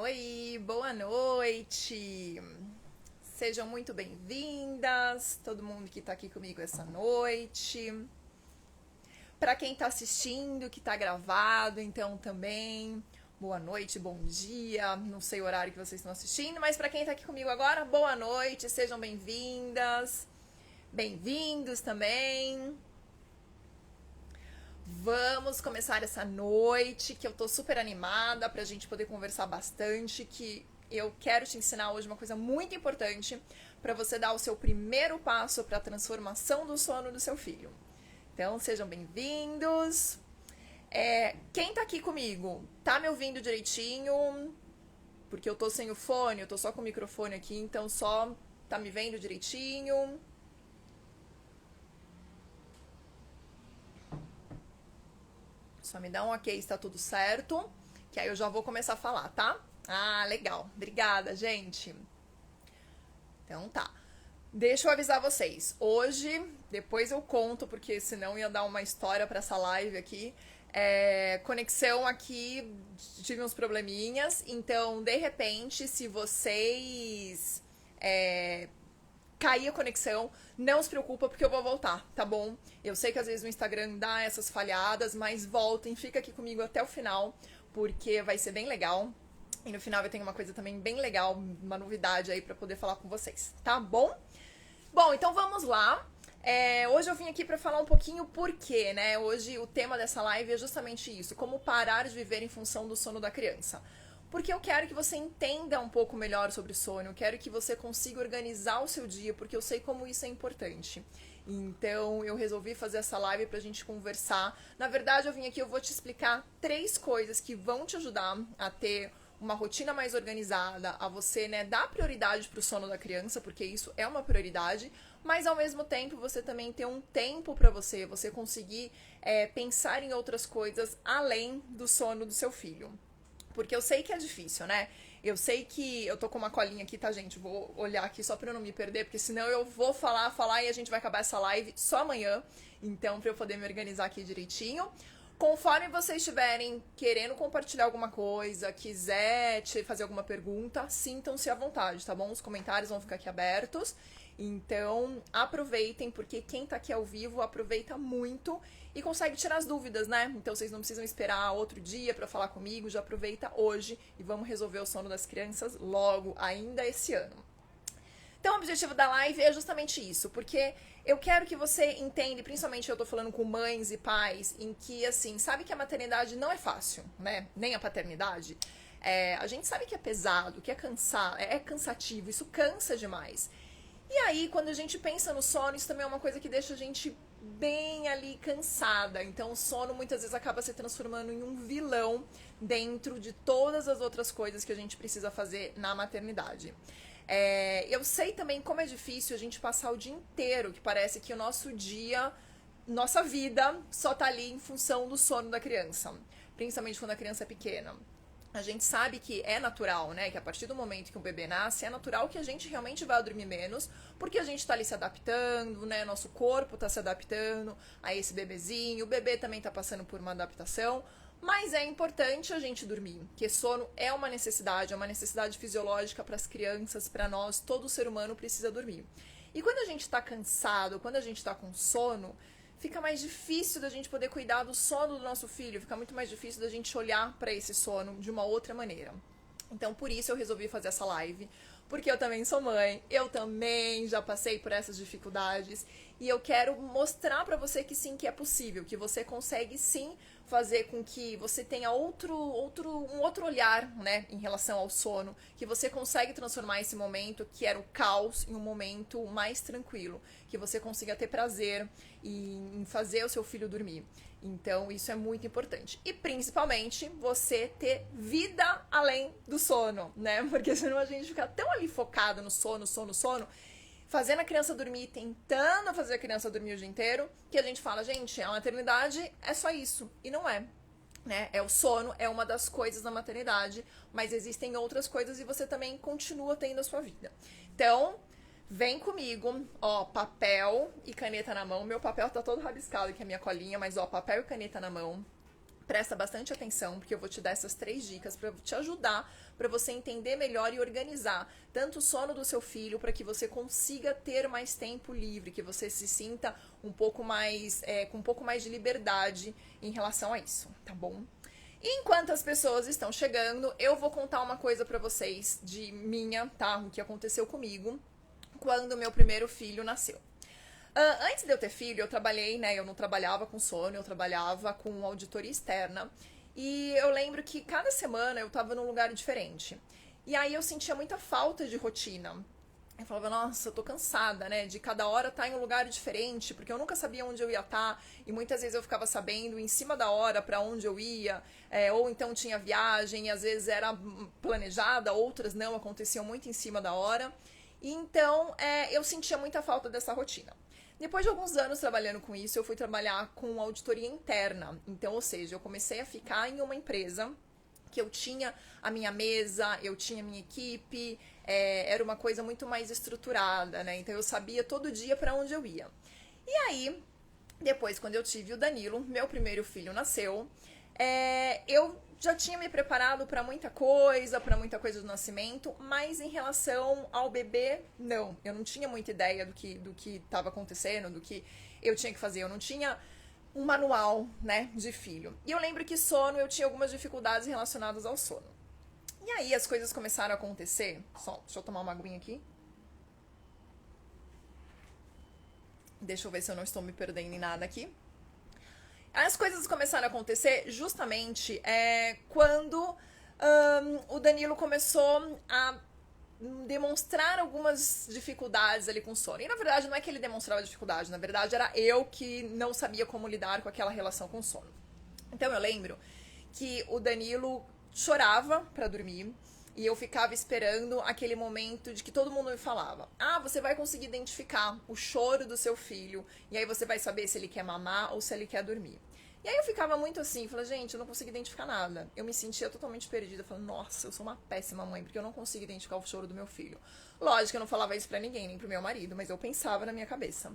Oi, boa noite. Sejam muito bem-vindas, todo mundo que tá aqui comigo essa noite. Para quem tá assistindo, que tá gravado, então também boa noite, bom dia. Não sei o horário que vocês estão assistindo, mas para quem tá aqui comigo agora, boa noite, sejam bem-vindas. Bem-vindos também. Vamos começar essa noite, que eu tô super animada pra gente poder conversar bastante, que eu quero te ensinar hoje uma coisa muito importante para você dar o seu primeiro passo para a transformação do sono do seu filho. Então, sejam bem-vindos. Quem tá aqui comigo? Tá me ouvindo direitinho? Porque eu tô sem o fone, eu tô só com o microfone aqui, então só tá me vendo direitinho? Só me dá um ok, está tudo certo, que aí eu já vou começar a falar, tá? Ah, legal. Obrigada, gente. Então tá. Deixa eu avisar vocês. Hoje, depois eu conto, porque senão ia dar uma história para essa live aqui. Conexão aqui, tive uns probleminhas. Então, de repente, se vocês cair a conexão, não se preocupa porque eu vou voltar, tá bom? Eu sei que às vezes o Instagram dá essas falhadas, mas voltem, fica aqui comigo até o final, porque vai ser bem legal. E no final eu tenho uma coisa também bem legal, uma novidade aí pra poder falar com vocês, tá bom? Bom, então vamos lá. Hoje eu vim aqui pra falar um pouquinho por quê, né? Hoje o tema dessa live é justamente isso, como parar de viver em função do sono da criança. Porque eu quero que você entenda um pouco melhor sobre sono, eu quero que você consiga organizar o seu dia, porque eu sei como isso é importante. Então eu resolvi fazer essa live pra gente conversar. Na verdade, eu vim aqui, eu vou te explicar 3 coisas que vão te ajudar a ter uma rotina mais organizada, a você, né, dar prioridade pro sono da criança, porque isso é uma prioridade, mas ao mesmo tempo você também ter um tempo pra você conseguir pensar em outras coisas além do sono do seu filho. Porque eu sei que é difícil, né? Eu sei que eu tô com uma colinha aqui, tá, gente? Vou olhar aqui só pra eu não me perder, porque senão eu vou falar e a gente vai acabar essa live só amanhã. Então, pra eu poder me organizar aqui direitinho. Conforme vocês estiverem querendo compartilhar alguma coisa, quiser te fazer alguma pergunta, sintam-se à vontade, tá bom? Os comentários vão ficar aqui abertos. Então, aproveitem, porque quem tá aqui ao vivo aproveita muito e consegue tirar as dúvidas, né? Então, vocês não precisam esperar outro dia pra falar comigo, já aproveita hoje e vamos resolver o sono das crianças logo, ainda esse ano. Então, o objetivo da live é justamente isso, porque eu quero que você entenda, principalmente eu tô falando com mães e pais, em que, assim, sabe que a maternidade não é fácil, né? Nem a paternidade. A gente sabe que é pesado, que é cansativo, isso cansa demais. E aí, quando a gente pensa no sono, isso também é uma coisa que deixa a gente bem ali cansada. Então, o sono muitas vezes acaba se transformando em um vilão dentro de todas as outras coisas que a gente precisa fazer na maternidade. Eu sei também como é difícil a gente passar o dia inteiro, que parece que o nosso dia, nossa vida, só tá ali em função do sono da criança. Principalmente quando a criança é pequena. A gente sabe que é natural, né? Que a partir do momento que um bebê nasce, é natural que a gente realmente vá dormir menos, porque a gente tá ali se adaptando, né? Nosso corpo tá se adaptando a esse bebezinho, o bebê também tá passando por uma adaptação, mas é importante a gente dormir, porque sono é uma necessidade fisiológica para as crianças, para nós, todo ser humano precisa dormir. E quando a gente tá cansado, quando a gente tá com sono, fica mais difícil da gente poder cuidar do sono do nosso filho, fica muito mais difícil da gente olhar para esse sono de uma outra maneira. Então, por isso eu resolvi fazer essa live, porque eu também sou mãe, eu também já passei por essas dificuldades e eu quero mostrar para você que sim, que é possível, que você consegue sim fazer com que você tenha um outro olhar, né, em relação ao sono, que você consegue transformar esse momento que era o caos em um momento mais tranquilo, que você consiga ter prazer em fazer o seu filho dormir. Então, isso é muito importante. E, principalmente, você ter vida além do sono, né? Porque senão a gente fica tão ali focado no sono, fazendo a criança dormir, tentando fazer a criança dormir o dia inteiro, que a gente fala, gente, a maternidade é só isso. E não é. Né? O sono é uma das coisas da maternidade, mas existem outras coisas e você também continua tendo a sua vida. Então, vem comigo, ó, papel e caneta na mão. Meu papel tá todo rabiscado aqui, a minha colinha, mas ó, papel e caneta na mão. Presta bastante atenção, porque eu vou te dar essas 3 dicas para te ajudar, para você entender melhor e organizar tanto o sono do seu filho, para que você consiga ter mais tempo livre, que você se sinta um pouco mais, com um pouco mais de liberdade em relação a isso, tá bom? E enquanto as pessoas estão chegando, eu vou contar uma coisa para vocês de minha, tá? O que aconteceu comigo quando meu primeiro filho nasceu. Antes de eu ter filho, eu trabalhei, né? Eu não trabalhava com sono, eu trabalhava com auditoria externa. E eu lembro que cada semana eu tava num lugar diferente. E aí eu sentia muita falta de rotina. Eu falava, nossa, eu tô cansada, né? De cada hora estar em um lugar diferente, porque eu nunca sabia onde eu ia estar. E muitas vezes eu ficava sabendo em cima da hora para onde eu ia. Ou então tinha viagem, e às vezes era planejada, outras não, aconteciam muito em cima da hora. E então eu sentia muita falta dessa rotina. Depois de alguns anos trabalhando com isso, eu fui trabalhar com auditoria interna. Então, ou seja, eu comecei a ficar em uma empresa que eu tinha a minha mesa, eu tinha a minha equipe, era uma coisa muito mais estruturada, né? Então eu sabia todo dia para onde eu ia. E aí, depois, quando eu tive o Danilo, meu primeiro filho nasceu, eu já tinha me preparado para muita coisa do nascimento, mas em relação ao bebê, não. Eu não tinha muita ideia do que estava acontecendo, do que eu tinha que fazer. Eu não tinha um manual, né, de filho. E eu lembro que sono, eu tinha algumas dificuldades relacionadas ao sono. E aí as coisas começaram a acontecer. Só, deixa eu tomar uma aguinha aqui. Deixa eu ver se eu não estou me perdendo em nada aqui. As coisas começaram a acontecer justamente quando o Danilo começou a demonstrar algumas dificuldades ali com o sono. E na verdade não é que ele demonstrava dificuldade, na verdade era eu que não sabia como lidar com aquela relação com o sono. Então eu lembro que o Danilo chorava pra dormir. E eu ficava esperando aquele momento de que todo mundo me falava: ah, você vai conseguir identificar o choro do seu filho, e aí você vai saber se ele quer mamar ou se ele quer dormir. E aí eu ficava muito assim, falei, gente, eu não consigo identificar nada. Eu me sentia totalmente perdida, falando, nossa, eu sou uma péssima mãe, porque eu não consigo identificar o choro do meu filho. Lógico que eu não falava isso pra ninguém, nem pro meu marido, mas eu pensava na minha cabeça.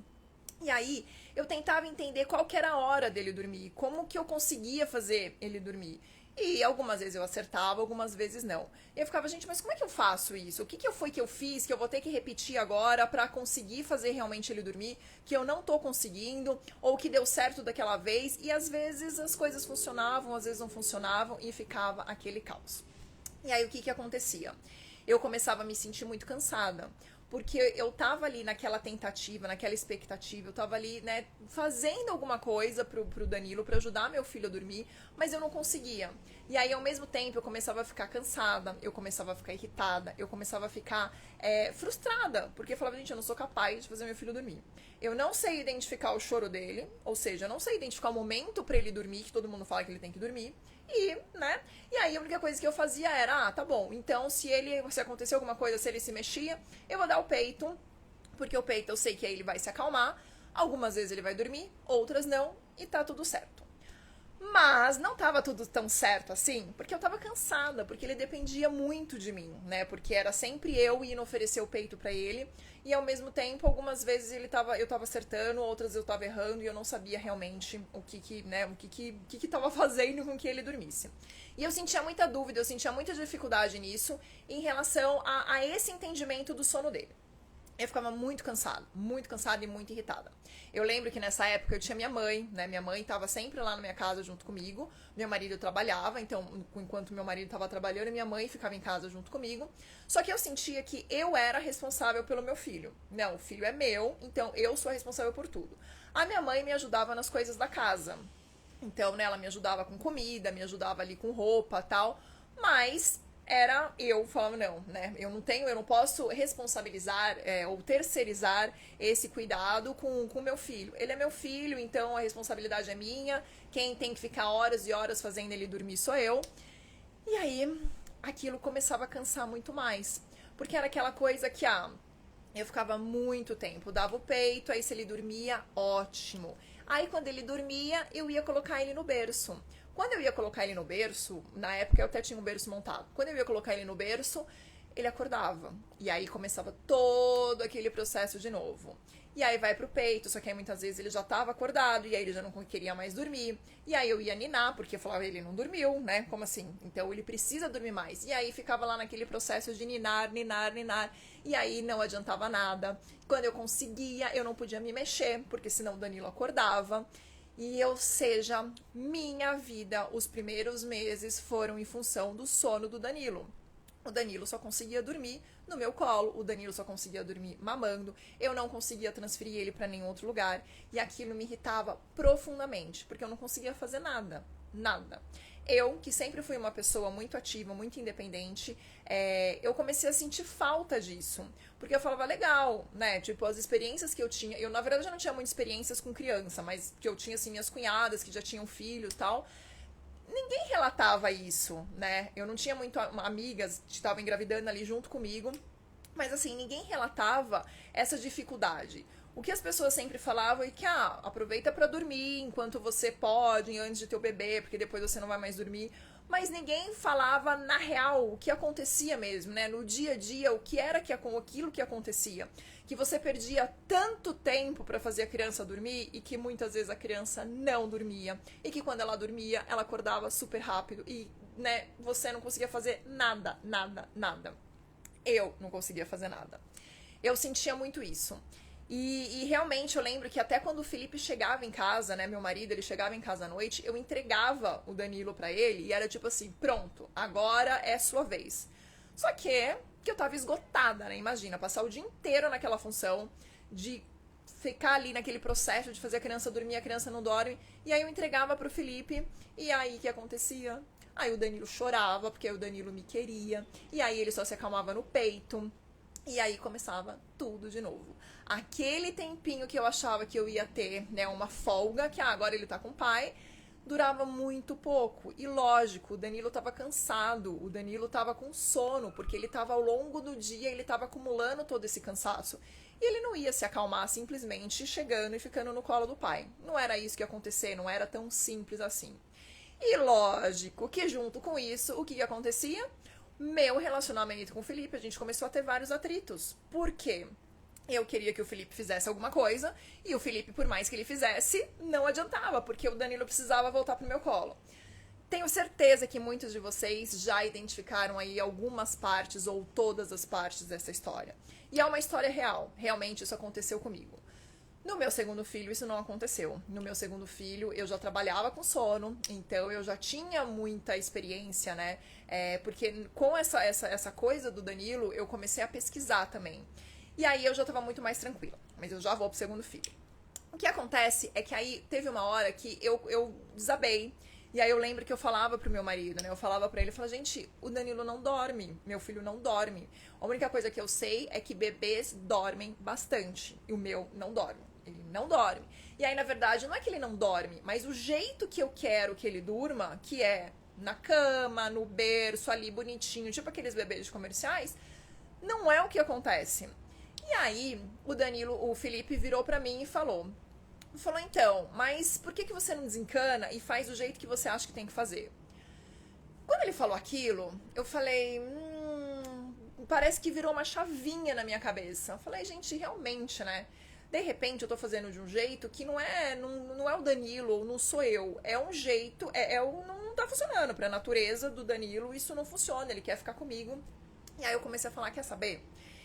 E aí, eu tentava entender qual que era a hora dele dormir, como que eu conseguia fazer ele dormir. E algumas vezes eu acertava, algumas vezes não. E eu ficava, gente, mas como é que eu faço isso? O que foi que eu fiz que eu vou ter que repetir agora pra conseguir fazer realmente ele dormir, que eu não tô conseguindo, ou que deu certo daquela vez? E às vezes as coisas funcionavam, às vezes não funcionavam, e ficava aquele caos. E aí o que acontecia? Eu começava a me sentir muito cansada. Porque eu tava ali naquela tentativa, naquela expectativa, eu tava ali, né, fazendo alguma coisa pro Danilo, pra ajudar meu filho a dormir, mas eu não conseguia. E aí, ao mesmo tempo, eu começava a ficar cansada, eu começava a ficar irritada, eu começava a ficar frustrada, porque eu falava, gente, eu não sou capaz de fazer meu filho dormir. Eu não sei identificar o choro dele, ou seja, eu não sei identificar o momento pra ele dormir, que todo mundo fala que ele tem que dormir. E aí a única coisa que eu fazia era, tá bom, então se acontecer alguma coisa, se ele se mexia, eu vou dar o peito, porque o peito eu sei que aí ele vai se acalmar, algumas vezes ele vai dormir, outras não, e tá tudo certo. Mas não tava tudo tão certo assim, porque eu tava cansada, porque ele dependia muito de mim, né? Porque era sempre eu indo oferecer o peito pra ele, e ao mesmo tempo, algumas vezes eu tava acertando, outras eu tava errando, e eu não sabia realmente o que tava fazendo com que ele dormisse. E eu sentia muita dúvida, eu sentia muita dificuldade nisso, em relação a esse entendimento do sono dele. Eu ficava muito cansada e muito irritada. Eu lembro que nessa época eu tinha minha mãe, né? Minha mãe estava sempre lá na minha casa junto comigo. Meu marido trabalhava, então enquanto meu marido estava trabalhando, minha mãe ficava em casa junto comigo. Só que eu sentia que eu era responsável pelo meu filho. Não, o filho é meu, então eu sou a responsável por tudo. A minha mãe me ajudava nas coisas da casa. Então, né, ela me ajudava com comida, me ajudava ali com roupa, tal, mas eu falava, não, né, eu não posso responsabilizar ou terceirizar esse cuidado com o meu filho. Ele é meu filho, então a responsabilidade é minha, quem tem que ficar horas e horas fazendo ele dormir sou eu. E aí, aquilo começava a cansar muito mais, porque era aquela coisa que, eu ficava muito tempo, dava o peito, aí se ele dormia, ótimo. Aí quando ele dormia, eu ia colocar ele no berço. Quando eu ia colocar ele no berço, na época eu até tinha um berço montado. Quando eu ia colocar ele no berço, ele acordava. E aí começava todo aquele processo de novo. E aí vai pro peito, só que aí muitas vezes ele já tava acordado, e aí ele já não queria mais dormir. E aí eu ia ninar, porque eu falava, ele não dormiu, né? Como assim? Então ele precisa dormir mais. E aí ficava lá naquele processo de ninar, ninar, ninar. E aí não adiantava nada. Quando eu conseguia, eu não podia me mexer, porque senão o Danilo acordava. E, ou seja, minha vida, os primeiros meses foram em função do sono do Danilo. O Danilo só conseguia dormir no meu colo, o Danilo só conseguia dormir mamando, eu não conseguia transferir ele para nenhum outro lugar, e aquilo me irritava profundamente, porque eu não conseguia fazer nada, nada. Eu, que sempre fui uma pessoa muito ativa, muito independente, eu comecei a sentir falta disso. Porque eu falava, legal, né? Tipo, as experiências que eu tinha. Eu, na verdade, já não tinha muitas experiências com criança, mas que eu tinha, assim, minhas cunhadas que já tinham filhos e tal. Ninguém relatava isso, né? Eu não tinha muito amigas que estavam engravidando ali junto comigo, mas assim, ninguém relatava essa dificuldade. O que as pessoas sempre falavam é que, aproveita para dormir enquanto você pode, antes de ter o bebê, porque depois você não vai mais dormir. Mas ninguém falava na real o que acontecia mesmo, né? No dia a dia, o que era aquilo que acontecia. Que você perdia tanto tempo para fazer a criança dormir e que muitas vezes a criança não dormia. E que quando ela dormia, ela acordava super rápido e, né, você não conseguia fazer nada, nada, nada. Eu não conseguia fazer nada. Eu sentia muito isso. E realmente eu lembro que até quando o Felipe chegava em casa, né, meu marido, ele chegava em casa à noite, eu entregava o Danilo pra ele e era tipo assim, pronto, agora é sua vez. Só que eu tava esgotada, né, imagina, passar o dia inteiro naquela função de ficar ali naquele processo de fazer a criança dormir, a criança não dorme, e aí eu entregava pro Felipe, e aí o que acontecia? Aí o Danilo chorava, porque o Danilo me queria, e aí ele só se acalmava no peito, e aí começava tudo de novo. Aquele tempinho que eu achava que eu ia ter, né, uma folga, que agora ele tá com o pai, durava muito pouco. E lógico, o Danilo tava cansado, o Danilo tava com sono, porque ele tava ao longo do dia, ele tava acumulando todo esse cansaço. E ele não ia se acalmar simplesmente chegando e ficando no colo do pai. Não era isso que ia acontecer, não era tão simples assim. E lógico que junto com isso, o que acontecia? Meu relacionamento com o Felipe, a gente começou a ter vários atritos. Por quê? Eu queria que o Felipe fizesse alguma coisa, e o Felipe, por mais que ele fizesse, não adiantava, porque o Danilo precisava voltar pro meu colo. Tenho certeza que muitos de vocês já identificaram aí algumas partes ou todas as partes dessa história. E é uma história real, realmente isso aconteceu comigo. No meu segundo filho, isso não aconteceu. No meu segundo filho, eu já trabalhava com sono, então eu já tinha muita experiência, né? Porque com essa coisa do Danilo, eu comecei a pesquisar também. E aí eu já tava muito mais tranquila. Mas eu já vou pro segundo filho. O que acontece é que aí teve uma hora que eu desabei. E aí eu lembro que eu falava pro meu marido, né? Eu falava pra ele, eu falava, gente, o Danilo não dorme. Meu filho não dorme. A única coisa que eu sei é que bebês dormem bastante. E o meu não dorme. Ele não dorme. E aí, na verdade, não é que ele não dorme, mas o jeito que eu quero que ele durma, que é na cama, no berço, ali bonitinho, tipo aqueles bebês comerciais, não é o que acontece. E aí, o Felipe virou pra mim e falou, então, mas por que você não desencana e faz do jeito que você acha que tem que fazer? Quando ele falou aquilo, eu falei, parece que virou uma chavinha na minha cabeça. Eu falei, gente, realmente, né? De repente eu tô fazendo de um jeito que não é o Danilo, não sou eu. É um jeito, não tá funcionando. Pra natureza do Danilo, isso não funciona, ele quer ficar comigo. E aí eu comecei a falar, quer saber?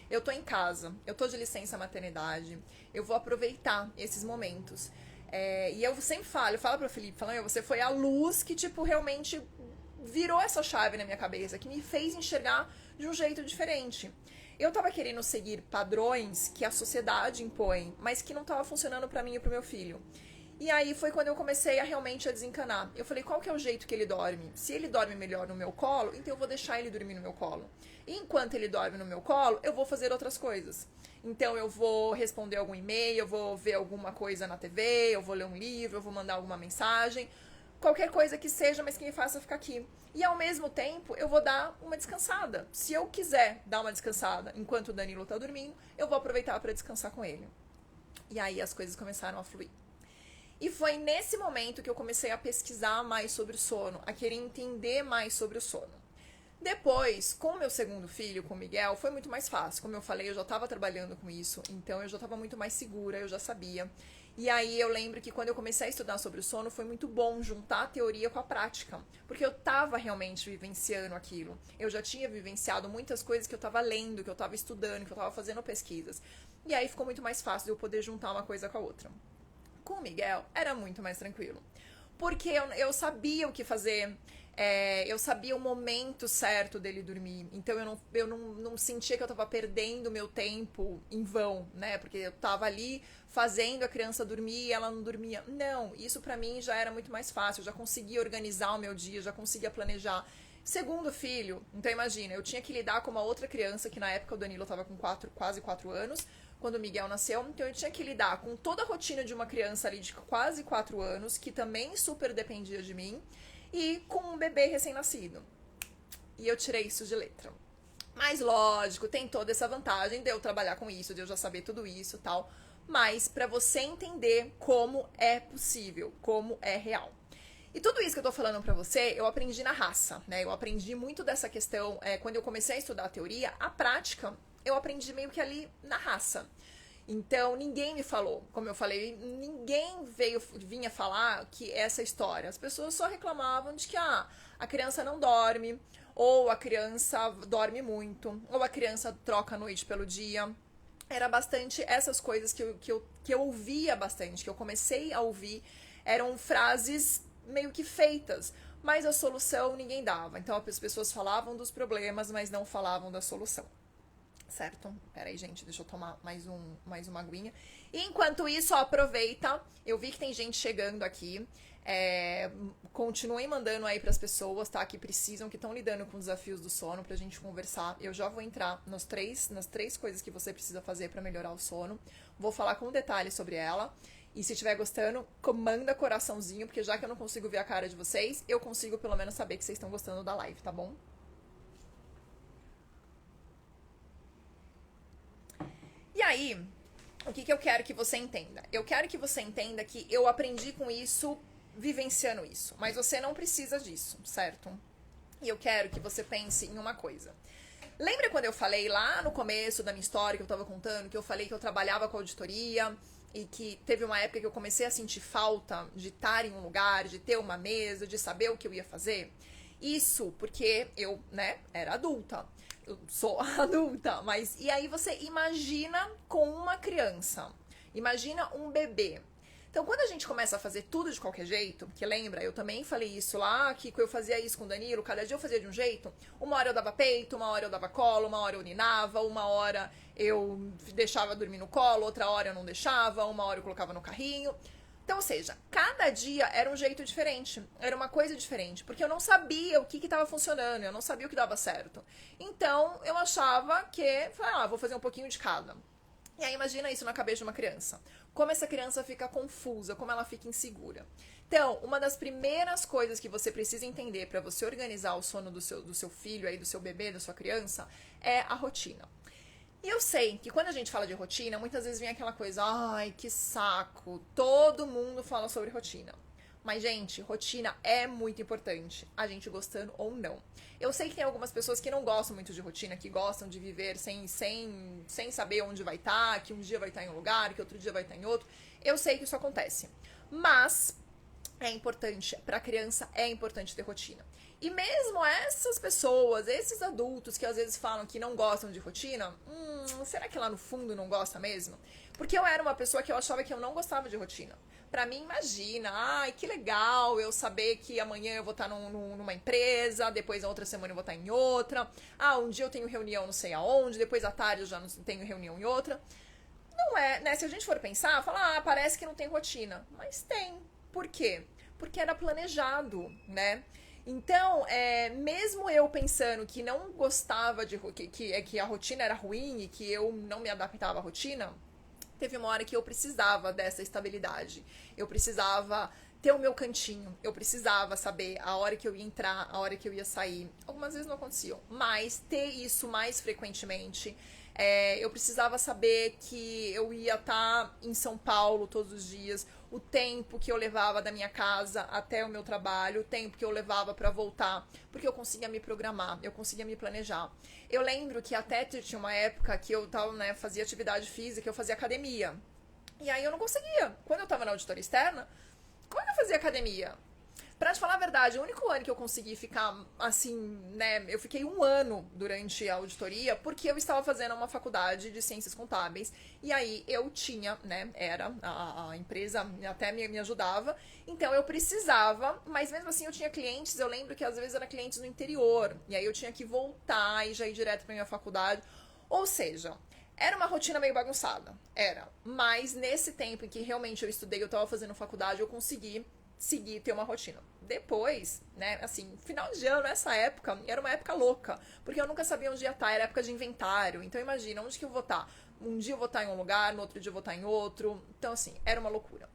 Eu tô em casa, eu tô de licença maternidade, eu vou aproveitar esses momentos. E eu sempre falo, eu falo pro Felipe, você foi a luz que, tipo, realmente virou essa chave na minha cabeça, que me fez enxergar de um jeito diferente. Eu tava querendo seguir padrões que a sociedade impõe, mas que não tava funcionando pra mim e pro meu filho. E aí foi quando eu comecei a realmente a desencanar. Eu falei, qual que é o jeito que ele dorme? Se ele dorme melhor no meu colo, então eu vou deixar ele dormir no meu colo. E enquanto ele dorme no meu colo, eu vou fazer outras coisas. Então eu vou responder algum e-mail, eu vou ver alguma coisa na TV, eu vou ler um livro, eu vou mandar alguma mensagem. Qualquer coisa que seja, mas que me faça ficar aqui. E ao mesmo tempo, eu vou dar uma descansada. Se eu quiser dar uma descansada enquanto o Danilo tá dormindo, eu vou aproveitar para descansar com ele. E aí as coisas começaram a fluir. E foi nesse momento que eu comecei a pesquisar mais sobre o sono, a querer entender mais sobre o sono. Depois, com o meu segundo filho, com o Miguel, foi muito mais fácil. Como eu falei, eu já estava trabalhando com isso, então eu já estava muito mais segura, eu já sabia. E aí eu lembro que quando eu comecei a estudar sobre o sono, foi muito bom juntar a teoria com a prática, porque eu estava realmente vivenciando aquilo. Eu já tinha vivenciado muitas coisas que eu estava lendo, que eu estava estudando, que eu estava fazendo pesquisas. E aí ficou muito mais fácil de eu poder juntar uma coisa com a outra. Com o Miguel, era muito mais tranquilo. Porque eu sabia o que fazer, eu sabia o momento certo dele dormir. Então eu não sentia que eu tava perdendo meu tempo em vão, né? Porque eu tava ali fazendo a criança dormir e ela não dormia. Não, isso pra mim já era muito mais fácil. Eu já conseguia organizar o meu dia, já conseguia planejar. Segundo filho, então imagina, eu tinha que lidar com uma outra criança, que na época o Danilo tava com quase 4 anos, quando o Miguel nasceu, então eu tinha que lidar com toda a rotina de uma criança ali de quase 4 anos, que também super dependia de mim, e com um bebê recém-nascido. E eu tirei isso de letra. Mas lógico, tem toda essa vantagem de eu trabalhar com isso, de eu já saber tudo isso e tal, mas para você entender como é possível, como é real. E tudo isso que eu tô falando pra você, eu aprendi na raça, né? Eu aprendi muito dessa questão, quando eu comecei a estudar a teoria, a prática, eu aprendi meio que ali na raça. Então, ninguém me falou, como eu falei, ninguém vinha falar que essa história. As pessoas só reclamavam de que a criança não dorme, ou a criança dorme muito, ou a criança troca a noite pelo dia. Era bastante essas coisas que eu ouvia bastante, que eu comecei a ouvir, eram frases meio que feitas, mas a solução ninguém dava. Então as pessoas falavam dos problemas, mas não falavam da solução. Certo? Peraí, gente, deixa eu tomar mais uma aguinha. E enquanto isso, ó, aproveita. Eu vi que tem gente chegando aqui. Continuem mandando aí pras pessoas, tá? Que precisam, que estão lidando com desafios do sono pra gente conversar. Eu já vou entrar nas três coisas que você precisa fazer pra melhorar o sono. Vou falar com detalhes sobre ela. E se estiver gostando, manda coraçãozinho, porque já que eu não consigo ver a cara de vocês, eu consigo pelo menos saber que vocês estão gostando da live, tá bom? E aí, o que eu quero que você entenda? Eu quero que você entenda que eu aprendi com isso, vivenciando isso. Mas você não precisa disso, certo? E eu quero que você pense em uma coisa. Lembra quando eu falei lá no começo da minha história, que eu tava contando, que eu falei que eu trabalhava com auditoria e que teve uma época que eu comecei a sentir falta de estar em um lugar, de ter uma mesa, de saber o que eu ia fazer? Isso porque eu, né, era adulta. Eu sou adulta, mas e aí você imagina com uma criança, imagina um bebê. Então, quando a gente começa a fazer tudo de qualquer jeito, que lembra, eu também falei isso lá, que eu fazia isso com o Danilo, cada dia eu fazia de um jeito. Uma hora eu dava peito, uma hora eu dava colo, uma hora eu ninava, uma hora eu deixava dormir no colo, outra hora eu não deixava, uma hora eu colocava no carrinho. Então, ou seja, cada dia era um jeito diferente, era uma coisa diferente, porque eu não sabia o que estava funcionando, eu não sabia o que dava certo. Então, eu achava que, vou fazer um pouquinho de cada. E aí imagina isso na cabeça de uma criança. Como essa criança fica confusa, como ela fica insegura. Então, uma das primeiras coisas que você precisa entender para você organizar o sono do seu filho, aí, do seu bebê, da sua criança, é a rotina. E eu sei que quando a gente fala de rotina, muitas vezes vem aquela coisa, ai, que saco, todo mundo fala sobre rotina. Mas, gente, rotina é muito importante, a gente gostando ou não. Eu sei que tem algumas pessoas que não gostam muito de rotina, que gostam de viver sem saber onde vai estar, que um dia vai estar em um lugar, que outro dia vai estar em outro. Eu sei que isso acontece. Mas é importante, para a criança é importante ter rotina. E mesmo essas pessoas, esses adultos que às vezes falam que não gostam de rotina, será que lá no fundo não gosta mesmo? Porque eu era uma pessoa que eu achava que eu não gostava de rotina. Pra mim, imagina, ai, que legal eu saber que amanhã eu vou estar numa empresa, depois na outra semana eu vou estar em outra. Um dia eu tenho reunião não sei aonde, depois à tarde eu já não tenho reunião em outra. Não é, né? Se a gente for pensar, falar, parece que não tem rotina. Mas tem. Por quê? Porque era planejado, né? Então, mesmo eu pensando que não gostava que a rotina era ruim e que eu não me adaptava à rotina, teve uma hora que eu precisava dessa estabilidade. Eu precisava ter o meu cantinho. Eu precisava saber a hora que eu ia entrar, a hora que eu ia sair. Algumas vezes não aconteciam, mas ter isso mais frequentemente. Eu precisava saber que eu ia estar em São Paulo todos os dias, o tempo que eu levava da minha casa até o meu trabalho, o tempo que eu levava para voltar, porque eu conseguia me programar, eu conseguia me planejar. Eu lembro que até tinha uma época que eu tava, né, fazia atividade física, eu fazia academia. E aí eu não conseguia. Quando eu tava na auditoria externa, como é que eu fazia academia? Pra te falar a verdade, o único ano que eu consegui ficar assim, né? Eu fiquei um ano durante a auditoria porque eu estava fazendo uma faculdade de ciências contábeis. E aí eu tinha, né? Era, a empresa até me ajudava. Então eu precisava, mas mesmo assim eu tinha clientes. Eu lembro que às vezes eram clientes no interior. E aí eu tinha que voltar e já ir direto pra minha faculdade. Ou seja, era uma rotina meio bagunçada. Era. Mas nesse tempo em que realmente eu estudei, eu estava fazendo faculdade, eu consegui seguir, ter uma rotina. Depois, né, assim, final de ano, essa época, era uma época louca, porque eu nunca sabia onde ia estar, era época de inventário, então imagina, onde que eu vou estar? Um dia eu vou estar em um lugar, no outro dia eu vou estar em outro, então assim, era uma loucura.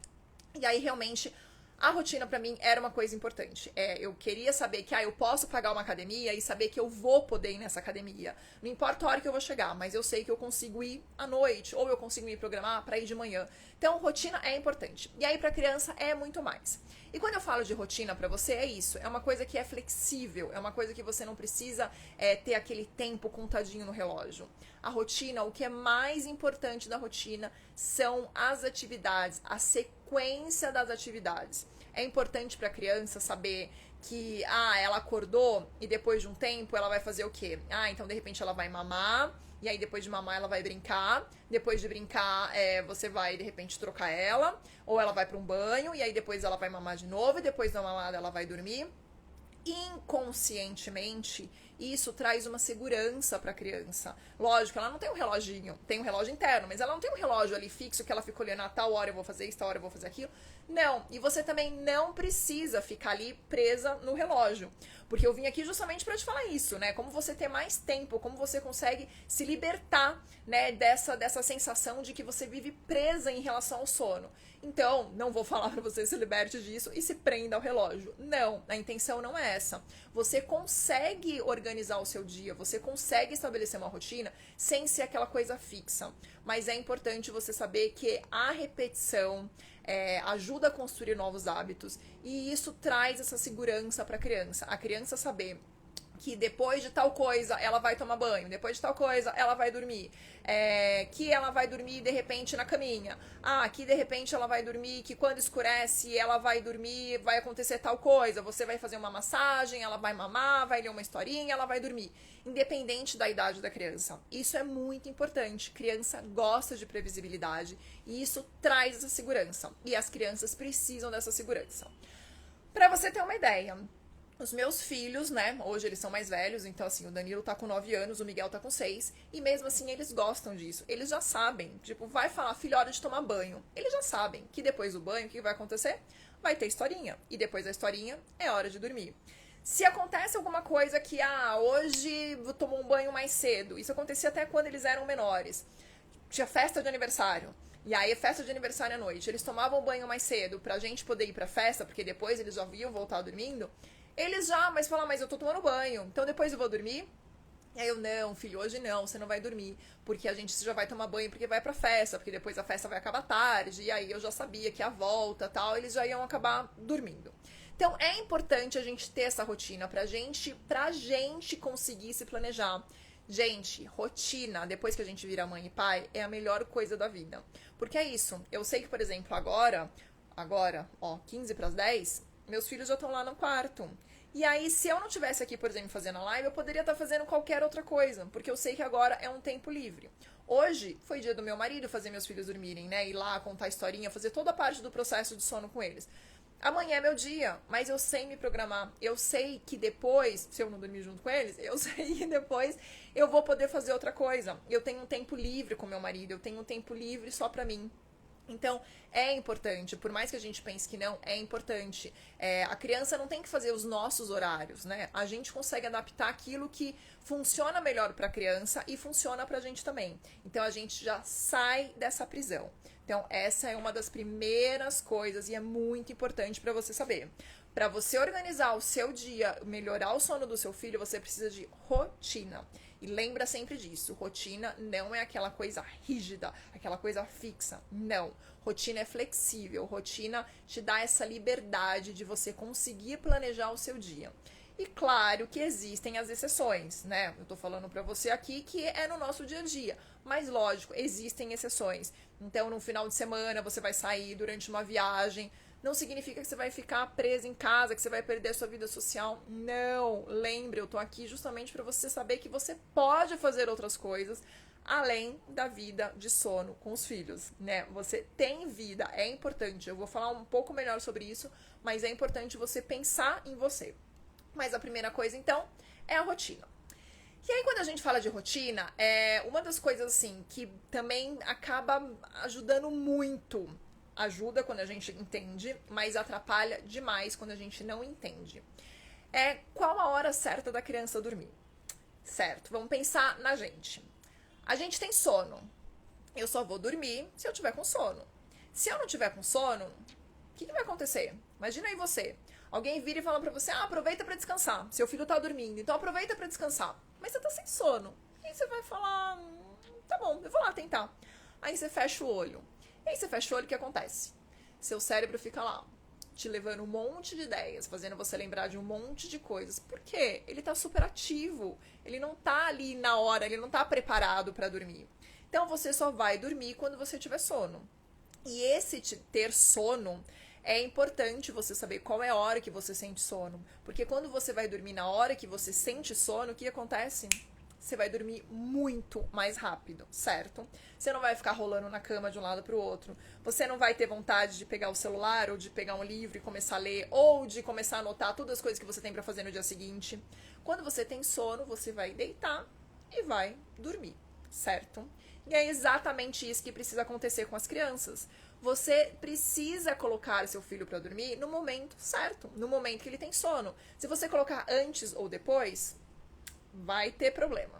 E aí, realmente, a rotina pra mim era uma coisa importante. Eu queria saber que eu posso pagar uma academia e saber que eu vou poder ir nessa academia. Não importa a hora que eu vou chegar, mas eu sei que eu consigo ir à noite ou eu consigo me programar para ir de manhã. Então, rotina é importante. E aí, pra criança, é muito mais. E quando eu falo de rotina pra você, é isso. É uma coisa que é flexível. É uma coisa que você não precisa ter aquele tempo contadinho no relógio. A rotina, o que é mais importante da rotina são as atividades, a sequência das atividades. É importante para a criança saber que ela acordou e depois de um tempo ela vai fazer o quê? Então de repente ela vai mamar, e aí depois de mamar ela vai brincar, depois de brincar você vai de repente trocar ela, ou ela vai para um banho, e aí depois ela vai mamar de novo, e depois da mamada ela vai dormir. Inconscientemente, isso traz uma segurança para a criança. Lógico, ela não tem um reloginho, tem um relógio interno, mas ela não tem um relógio ali fixo que ela fica olhando a tal hora eu vou fazer isso, tal hora eu vou fazer aquilo. Não, e você também não precisa ficar ali presa no relógio. Porque eu vim aqui justamente para te falar isso, né? Como você ter mais tempo, como você consegue se libertar, né, dessa sensação de que você vive presa em relação ao sono. Então, não vou falar para você se liberte disso e se prenda ao relógio. Não, a intenção não é essa. Você consegue organizar o seu dia, você consegue estabelecer uma rotina sem ser aquela coisa fixa. Mas é importante você saber que a repetição ajuda a construir novos hábitos e isso traz essa segurança para a criança. A criança saber que depois de tal coisa ela vai tomar banho, depois de tal coisa ela vai dormir, que ela vai dormir de repente na caminha, que de repente ela vai dormir, que quando escurece ela vai dormir, vai acontecer tal coisa, você vai fazer uma massagem, ela vai mamar, vai ler uma historinha, ela vai dormir, independente da idade da criança. Isso é muito importante, criança gosta de previsibilidade e isso traz essa segurança, e as crianças precisam dessa segurança. Para você ter uma ideia, os meus filhos, né, hoje eles são mais velhos, então assim, o Danilo tá com 9 anos, o Miguel tá com 6, e mesmo assim eles gostam disso, eles já sabem, tipo, vai falar, filho, hora de tomar banho, eles já sabem que depois do banho, o que vai acontecer? Vai ter historinha, e depois da historinha é hora de dormir. Se acontece alguma coisa que, hoje tomou um banho mais cedo, isso acontecia até quando eles eram menores, tinha festa de aniversário, e aí, festa de aniversário à noite, eles tomavam banho mais cedo pra gente poder ir pra festa, porque depois eles já iam voltar dormindo, eles mas falam, mas eu tô tomando banho, então depois eu vou dormir? E aí eu, não, filho, hoje não, você não vai dormir, porque a gente já vai tomar banho porque vai pra festa, porque depois a festa vai acabar tarde, e aí eu já sabia que a volta tal, eles já iam acabar dormindo. Então é importante a gente ter essa rotina pra gente conseguir se planejar. Gente, rotina, depois que a gente vira mãe e pai, é a melhor coisa da vida. Porque é isso, eu sei que, por exemplo, agora, 15 para as 10, meus filhos já estão lá no quarto. E aí, se eu não tivesse aqui, por exemplo, fazendo a live, eu poderia estar fazendo qualquer outra coisa, porque eu sei que agora é um tempo livre. Hoje foi dia do meu marido fazer meus filhos dormirem, né? Ir lá, contar historinha, fazer toda a parte do processo de sono com eles. Amanhã é meu dia, mas eu sei me programar. Eu sei que depois, se eu não dormir junto com eles, eu sei que depois eu vou poder fazer outra coisa. Eu tenho um tempo livre com meu marido, eu tenho um tempo livre só pra mim. Então, é importante, por mais que a gente pense que não, é importante. A criança não tem que fazer os nossos horários, né? A gente consegue adaptar aquilo que funciona melhor para a criança e funciona para a gente também. Então, a gente já sai dessa prisão. Então, essa é uma das primeiras coisas e é muito importante para você saber. Para você organizar o seu dia, melhorar o sono do seu filho, você precisa de rotina. E lembra sempre disso, rotina não é aquela coisa rígida, aquela coisa fixa. Não, rotina é flexível, rotina te dá essa liberdade de você conseguir planejar o seu dia. E claro que existem as exceções, né? Eu tô falando pra você aqui que é no nosso dia a dia. Mas lógico, existem exceções. Então, no final de semana, você vai sair durante uma viagem. Não significa que você vai ficar preso em casa, que você vai perder a sua vida social. Não, lembre, eu tô aqui justamente para você saber que você pode fazer outras coisas além da vida de sono com os filhos, né? Você tem vida, é importante. Eu vou falar um pouco melhor sobre isso, mas é importante você pensar em você. Mas a primeira coisa, então, é a rotina. E aí, quando a gente fala de rotina, é uma das coisas, assim, que também acaba ajudando muito. Ajuda quando a gente entende, mas atrapalha demais quando a gente não entende. É qual a hora certa da criança dormir. Certo, vamos pensar na gente. A gente tem sono. Eu só vou dormir se eu tiver com sono. Se eu não tiver com sono, o que vai acontecer? Imagina aí você. Alguém vira e fala pra você, aproveita pra descansar. Seu filho tá dormindo, então aproveita pra descansar. Mas você tá sem sono. Aí você vai falar, tá bom, eu vou lá tentar. Aí você fecha o olho. E aí você fecha o olho, o que acontece? Seu cérebro fica lá, te levando um monte de ideias, fazendo você lembrar de um monte de coisas. Por quê? Ele tá super ativo. Ele não tá ali na hora, ele não tá preparado pra dormir. Então você só vai dormir quando você tiver sono. E esse ter sono é importante você saber qual é a hora que você sente sono. Porque quando você vai dormir na hora que você sente sono, o que acontece? Você vai dormir muito mais rápido, certo? Você não vai ficar rolando na cama de um lado para o outro. Você não vai ter vontade de pegar o celular ou de pegar um livro e começar a ler ou de começar a anotar todas as coisas que você tem para fazer no dia seguinte. Quando você tem sono, você vai deitar e vai dormir, certo? E é exatamente isso que precisa acontecer com as crianças. Você precisa colocar seu filho para dormir no momento certo, no momento que ele tem sono. Se você colocar antes ou depois, vai ter problema.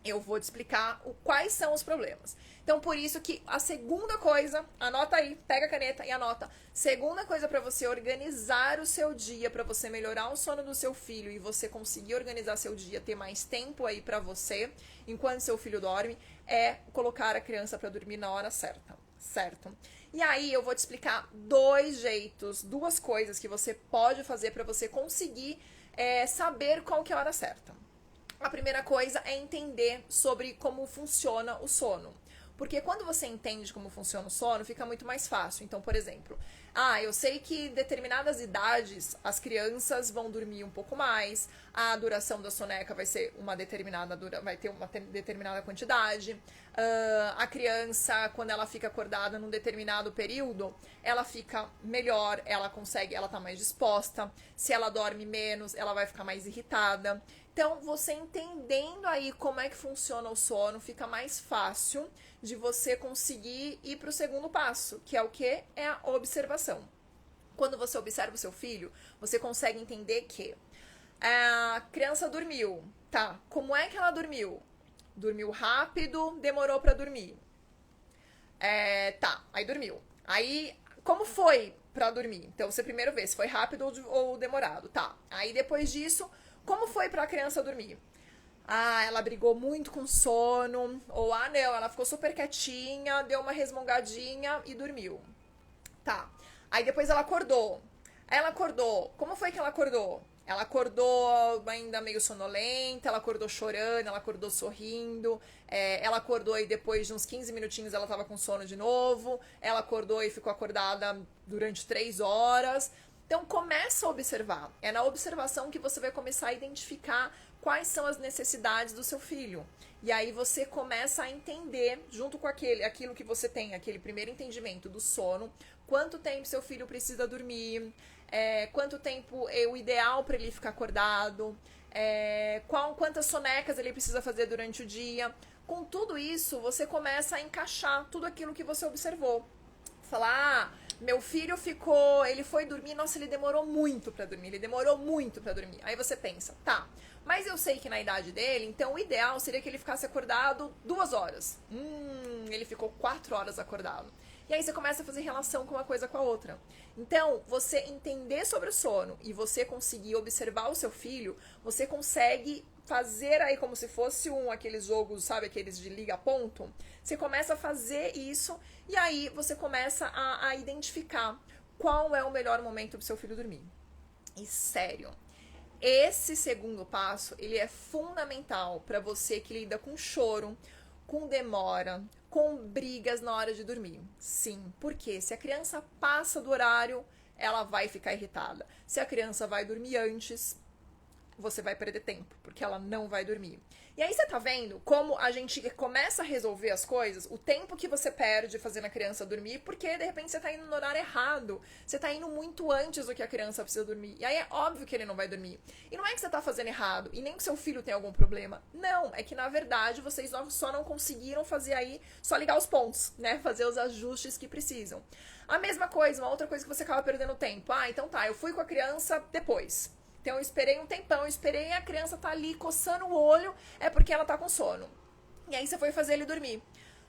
Eu vou te explicar quais são os problemas. Então, por isso que a segunda coisa, anota aí, pega a caneta e anota. Segunda coisa para você organizar o seu dia, para você melhorar o sono do seu filho e você conseguir organizar seu dia, ter mais tempo aí para você, enquanto seu filho dorme, é colocar a criança para dormir na hora certa, certo? E aí eu vou te explicar dois jeitos, duas coisas que você pode fazer para você conseguir saber qual que é a hora certa. A primeira coisa é entender sobre como funciona o sono. Porque quando você entende como funciona o sono, fica muito mais fácil. Então, por exemplo, eu sei que em determinadas idades as crianças vão dormir um pouco mais, a duração da soneca vai ser vai ter uma determinada quantidade. A criança, quando ela fica acordada num determinado período, ela fica melhor, ela tá mais disposta. Se ela dorme menos, ela vai ficar mais irritada. Então, você entendendo aí como é que funciona o sono, fica mais fácil de você conseguir ir para o segundo passo, que é o quê? É a observação. Quando você observa o seu filho, você consegue entender que a criança dormiu, tá? Como é que ela dormiu? Dormiu rápido, demorou para dormir. Aí dormiu. Aí, como foi para dormir? Então, você primeiro vê se foi rápido ou demorado, tá? Aí, depois disso, como foi para a criança dormir? Ela brigou muito com sono, ou não, ela ficou super quietinha, deu uma resmungadinha e dormiu. Tá. Aí depois ela acordou. Como foi que ela acordou? Ela acordou ainda meio sonolenta, ela acordou chorando, ela acordou sorrindo, ela acordou e depois de uns 15 minutinhos ela tava com sono de novo, ela acordou e ficou acordada durante 3 horas. Então, começa a observar. É na observação que você vai começar a identificar quais são as necessidades do seu filho. E aí você começa a entender, junto com aquilo que você tem, aquele primeiro entendimento do sono, quanto tempo seu filho precisa dormir, quanto tempo é o ideal para ele ficar acordado, quantas sonecas ele precisa fazer durante o dia. Com tudo isso, você começa a encaixar tudo aquilo que você observou. Falar, meu filho ele foi dormir, nossa, ele demorou muito pra dormir. Aí você pensa, tá, mas eu sei que na idade dele, então o ideal seria que ele ficasse acordado 2 horas. Ele ficou 4 horas acordado. E aí você começa a fazer relação com uma coisa com a outra. Então, você entender sobre o sono e você conseguir observar o seu filho, você consegue fazer aí como se fosse aqueles jogos, sabe, aqueles de liga ponto. Você começa a fazer isso e aí você começa a identificar qual é o melhor momento pro seu filho dormir. E sério, esse segundo passo, ele é fundamental para você que lida com choro, com demora, com brigas na hora de dormir. Sim, porque se a criança passa do horário, ela vai ficar irritada. Se a criança vai dormir antes, você vai perder tempo, porque ela não vai dormir. E aí você tá vendo como a gente começa a resolver as coisas, o tempo que você perde fazendo a criança dormir, porque de repente você tá indo no horário errado, você tá indo muito antes do que a criança precisa dormir. E aí é óbvio que ele não vai dormir. E não é que você tá fazendo errado, e nem que seu filho tem algum problema. Não, é que na verdade vocês só não conseguiram fazer aí, só ligar os pontos, né? Fazer os ajustes que precisam. A mesma coisa, uma outra coisa que você acaba perdendo tempo. Ah, então tá, eu fui com a criança depois. Então eu esperei um tempão, eu esperei a criança tá ali coçando o olho, é porque ela tá com sono. E aí você foi fazer ele dormir.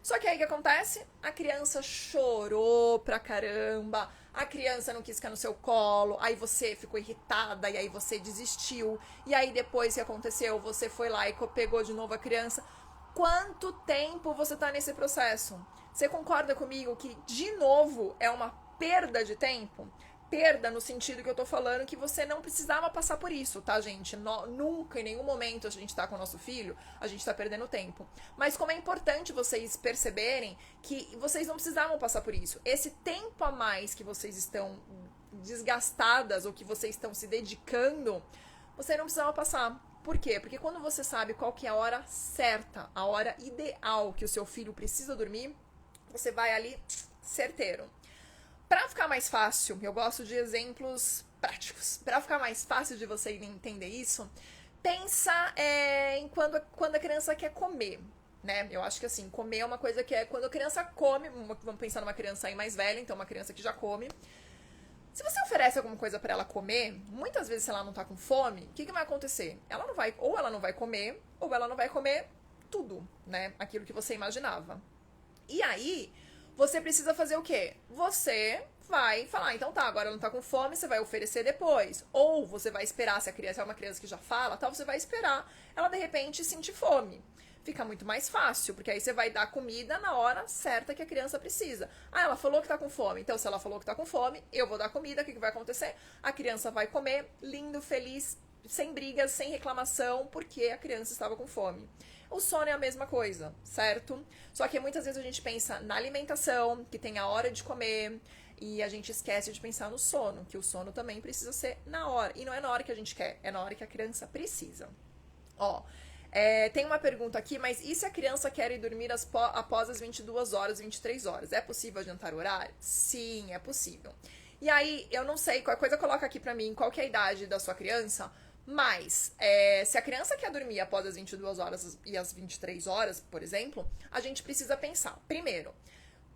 Só que aí o que acontece? A criança chorou pra caramba, a criança não quis ficar no seu colo, aí você ficou irritada e aí você desistiu. E aí depois o que aconteceu? Você foi lá e pegou de novo a criança. Quanto tempo você tá nesse processo? Você concorda comigo que, de novo, é uma perda de tempo? Perda no sentido que eu tô falando que você não precisava passar por isso, tá, gente? Nunca, em nenhum momento a gente tá com o nosso filho, a gente tá perdendo tempo. Mas como é importante vocês perceberem que vocês não precisavam passar por isso. Esse tempo a mais que vocês estão desgastadas ou que vocês estão se dedicando, você não precisava passar. Por quê? Porque quando você sabe qual que é a hora certa, a hora ideal que o seu filho precisa dormir, você vai ali certeiro. Para ficar mais fácil, eu gosto de exemplos práticos. Para ficar mais fácil de você entender isso, pensa em quando a criança quer comer, né? Eu acho que assim, comer é uma coisa que é quando a criança come, vamos pensar numa criança aí mais velha, então uma criança que já come. Se você oferece alguma coisa para ela comer, muitas vezes se ela não tá com fome, o que vai acontecer? Ela não vai, ou ela não vai comer, ou ela não vai comer tudo, né? Aquilo que você imaginava. E aí, você precisa fazer o quê? Você vai falar, então tá, agora ela não tá com fome, você vai oferecer depois. Ou você vai esperar, se a criança é uma criança que já fala, tal, você vai esperar ela de repente sentir fome. Fica muito mais fácil, porque aí você vai dar comida na hora certa que a criança precisa. Ah, ela falou que tá com fome, então se ela falou que tá com fome, eu vou dar comida, o que vai acontecer? A criança vai comer, lindo, feliz, sem brigas, sem reclamação, porque a criança estava com fome. O sono é a mesma coisa, certo? Só que muitas vezes a gente pensa na alimentação, que tem a hora de comer, e a gente esquece de pensar no sono, que o sono também precisa ser na hora. E não é na hora que a gente quer, é na hora que a criança precisa. Ó, tem uma pergunta aqui, mas e se a criança quer ir dormir após as 22 horas, 23 horas? É possível adiantar o horário? Sim, é possível. E aí, eu não sei, qualquer coisa coloca aqui pra mim qual que é a idade da sua criança, mas, se a criança quer dormir após as 22 horas e as 23 horas, por exemplo, a gente precisa pensar, primeiro,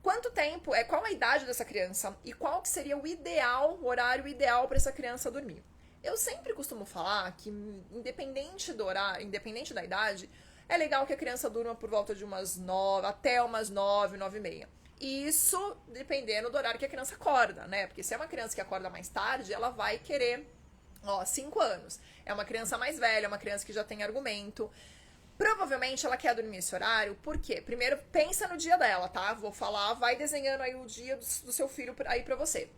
quanto tempo, qual a idade dessa criança e qual que seria o horário ideal para essa criança dormir. Eu sempre costumo falar que, independente do horário, independente da idade, é legal que a criança durma por volta de umas 9, até umas 9, 9 e meia. Isso dependendo do horário que a criança acorda, né? Porque se é uma criança que acorda mais tarde, ela vai querer 5 anos. É uma criança mais velha, é uma criança que já tem argumento. Provavelmente ela quer dormir esse horário, por quê? Primeiro, pensa no dia dela, tá? Vou falar, vai desenhando aí o dia do seu filho aí pra você.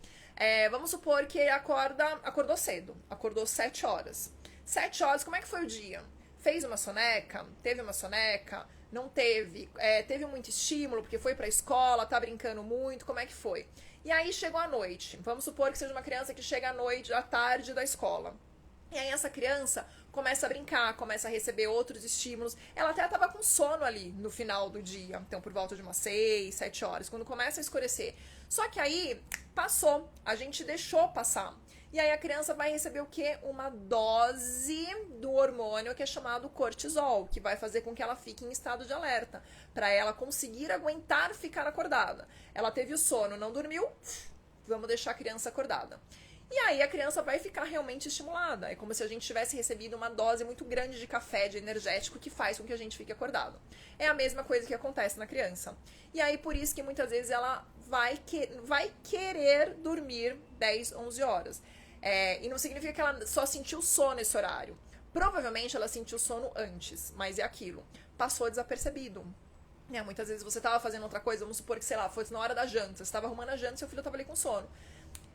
Vamos supor que ele acordou cedo, acordou 7 horas. 7 horas, como é que foi o dia? Fez uma soneca? Teve uma soneca? Não teve? Teve muito estímulo, porque foi pra escola, tá brincando muito, como é que foi? E aí chegou a noite. Vamos supor que seja uma criança que chega à tarde da escola. E aí essa criança começa a brincar, começa a receber outros estímulos. Ela até estava com sono ali no final do dia, então por volta de umas 6, 7 horas, quando começa a escurecer. Só que aí passou, a gente deixou passar. E aí a criança vai receber o quê? Uma dose do hormônio que é chamado cortisol, que vai fazer com que ela fique em estado de alerta, para ela conseguir aguentar ficar acordada. Ela teve o sono, não dormiu, vamos deixar a criança acordada. E aí a criança vai ficar realmente estimulada. É como se a gente tivesse recebido uma dose muito grande de café, de energético, que faz com que a gente fique acordado. É a mesma coisa que acontece na criança. E aí por isso que muitas vezes ela vai querer dormir 10, 11 horas. E não significa que ela só sentiu sono nesse horário. Provavelmente ela sentiu sono antes, mas é aquilo. Passou desapercebido. Muitas vezes você estava fazendo outra coisa, vamos supor que, sei lá, fosse na hora da janta, você estava arrumando a janta e seu filho estava ali com sono.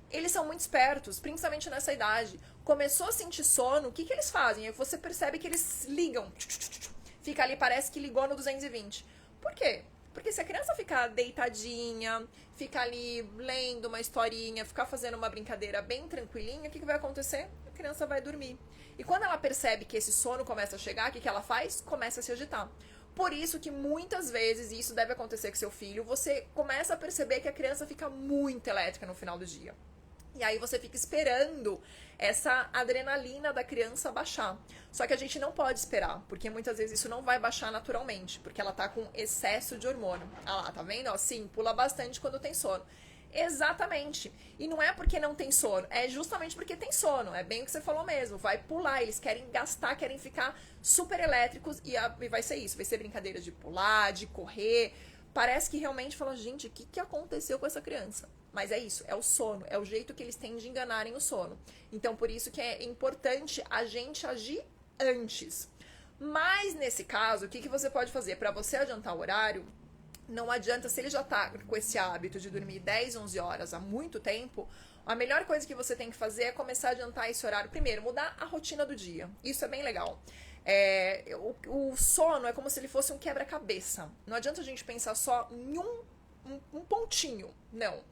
Eles são muito espertos, principalmente nessa idade. Começou a sentir sono, o que eles fazem? Aí você percebe que eles ligam. Fica ali, parece que ligou no 220. Por quê? Porque se a criança ficar deitadinha, ficar ali lendo uma historinha, ficar fazendo uma brincadeira bem tranquilinha, o que vai acontecer? A criança vai dormir. E quando ela percebe que esse sono começa a chegar, o que ela faz? Começa a se agitar. Por isso que muitas vezes, e isso deve acontecer com seu filho, você começa a perceber que a criança fica muito elétrica no final do dia. E aí você fica esperando essa adrenalina da criança baixar. Só que a gente não pode esperar, porque muitas vezes isso não vai baixar naturalmente, porque ela tá com excesso de hormônio. Ah lá, tá vendo? Ó, sim, pula bastante quando tem sono. Exatamente. E não é porque não tem sono, é justamente porque tem sono. É bem o que você falou mesmo. Vai pular, eles querem gastar, querem ficar super elétricos e vai ser isso. Vai ser brincadeira de pular, de correr. Parece que realmente fala, gente, o que aconteceu com essa criança? Mas é isso, é o sono, é o jeito que eles têm de enganarem o sono. Então, por isso que é importante a gente agir antes. Mas, nesse caso, o que você pode fazer? Para você adiantar o horário, não adianta, se ele já tá com esse hábito de dormir 10, 11 horas há muito tempo, a melhor coisa que você tem que fazer é começar a adiantar esse horário. Primeiro, mudar a rotina do dia. Isso é bem legal. O sono é como se ele fosse um quebra-cabeça. Não adianta a gente pensar só em um pontinho. Não.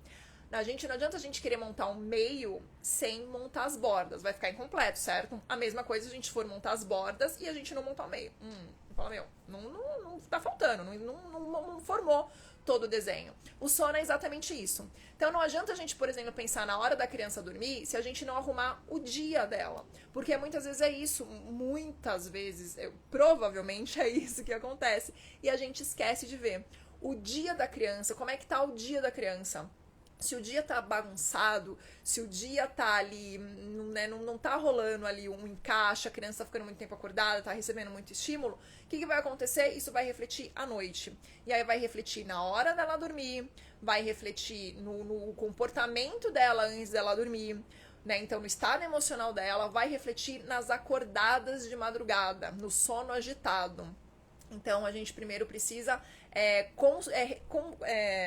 Não adianta a gente querer montar um meio sem montar as bordas. Vai ficar incompleto, certo? A mesma coisa se a gente for montar as bordas e a gente não montar o meio. Fala, não tá faltando, não formou todo o desenho. O sono é exatamente isso. Então não adianta a gente, por exemplo, pensar na hora da criança dormir se a gente não arrumar o dia dela. Porque muitas vezes é isso, provavelmente é isso que acontece. E a gente esquece de ver o dia da criança, como é que tá o dia da criança. Se o dia tá bagunçado, se o dia tá ali, né, não tá rolando ali um encaixe, a criança tá ficando muito tempo acordada, tá recebendo muito estímulo, o que vai acontecer? Isso vai refletir à noite. E aí vai refletir na hora dela dormir, vai refletir no comportamento dela antes dela dormir, né? Então, no estado emocional dela, vai refletir nas acordadas de madrugada, no sono agitado. Então, a gente primeiro precisa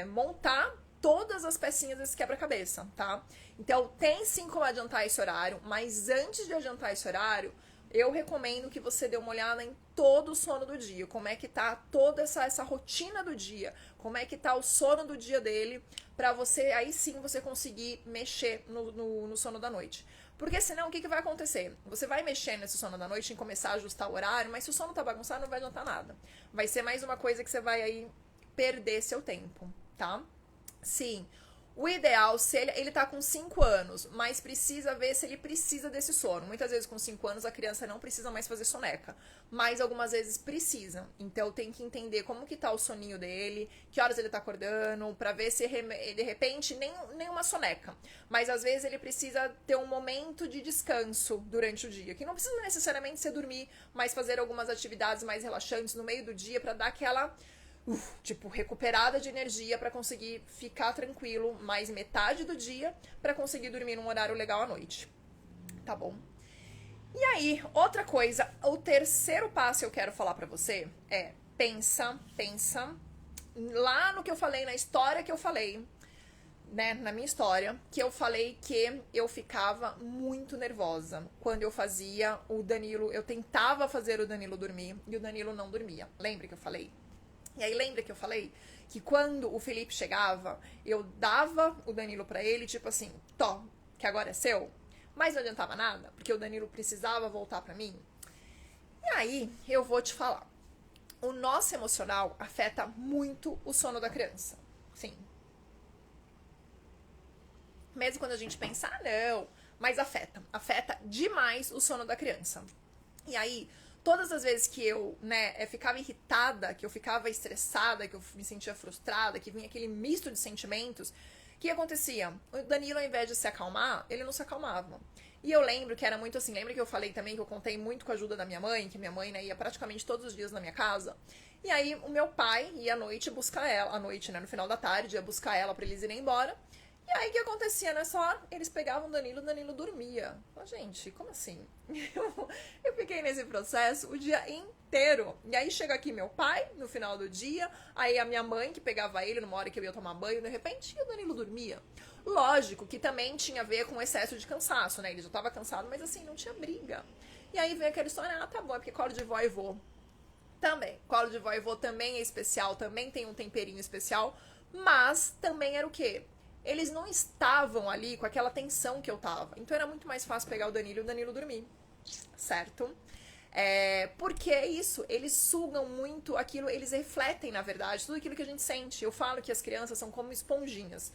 montar todas as pecinhas desse quebra-cabeça, tá? Então, tem sim como adiantar esse horário, mas antes de adiantar esse horário, eu recomendo que você dê uma olhada em todo o sono do dia, como é que tá toda essa rotina do dia, como é que tá o sono do dia dele, pra você, aí sim, você conseguir mexer no sono da noite. Porque senão, o que vai acontecer? Você vai mexer nesse sono da noite, em começar a ajustar o horário, mas se o sono tá bagunçado, não vai adiantar nada. Vai ser mais uma coisa que você vai aí perder seu tempo, tá? Sim, o ideal, se ele tá com 5 anos, mas precisa ver se ele precisa desse sono. Muitas vezes com 5 anos a criança não precisa mais fazer soneca, mas algumas vezes precisa. Então tem que entender como que tá o soninho dele, que horas ele tá acordando, pra ver se de repente nem uma soneca. Mas às vezes ele precisa ter um momento de descanso durante o dia, que não precisa necessariamente ser dormir, mas fazer algumas atividades mais relaxantes no meio do dia pra dar aquela recuperada de energia para conseguir ficar tranquilo mais metade do dia para conseguir dormir num horário legal à noite. Tá bom? E aí, outra coisa, o terceiro passo que eu quero falar para você é pensa lá no que eu falei, na história que eu falei, né, na minha história, que eu falei que eu ficava muito nervosa quando eu fazia o Danilo, eu tentava fazer o Danilo dormir e o Danilo não dormia. Lembra que eu falei? E aí lembra que eu falei que quando o Felipe chegava, eu dava o Danilo pra ele, tipo assim, que agora é seu, mas não adiantava nada, porque o Danilo precisava voltar pra mim. E aí eu vou te falar, o nosso emocional afeta muito o sono da criança. Sim. Mesmo quando a gente pensa, não, mas afeta demais o sono da criança. E aí, todas as vezes que eu, ficava irritada, que eu ficava estressada, que eu me sentia frustrada, que vinha aquele misto de sentimentos, O que acontecia? O Danilo, ao invés de se acalmar, ele não se acalmava. E eu lembro que era muito assim, lembra que eu falei também que eu contei muito com a ajuda da minha mãe, que minha mãe, né, ia praticamente todos os dias na minha casa. E aí o meu pai ia à noite buscar ela, à noite, né, no final da tarde, ia buscar ela pra eles irem embora. E aí o que acontecia nessa hora? Eles pegavam o Danilo dormia. Gente, como assim? Eu fiquei nesse processo o dia inteiro. E aí chega aqui meu pai, no final do dia, aí a minha mãe que pegava ele numa hora que eu ia tomar banho, de repente, e o Danilo dormia. Lógico que também tinha a ver com excesso de cansaço, né? Ele já tava cansado, mas assim, não tinha briga. E aí vem aquela história, tá bom, é porque colo de vó e vô. Também, colo de vó e vô também é especial, também tem um temperinho especial, mas também era o quê? Eles não estavam ali com aquela tensão que eu tava. Então era muito mais fácil pegar o Danilo e o Danilo dormir. Certo? Porque é isso, eles sugam muito aquilo, eles refletem, na verdade, tudo aquilo que a gente sente. Eu falo que as crianças são como esponjinhas.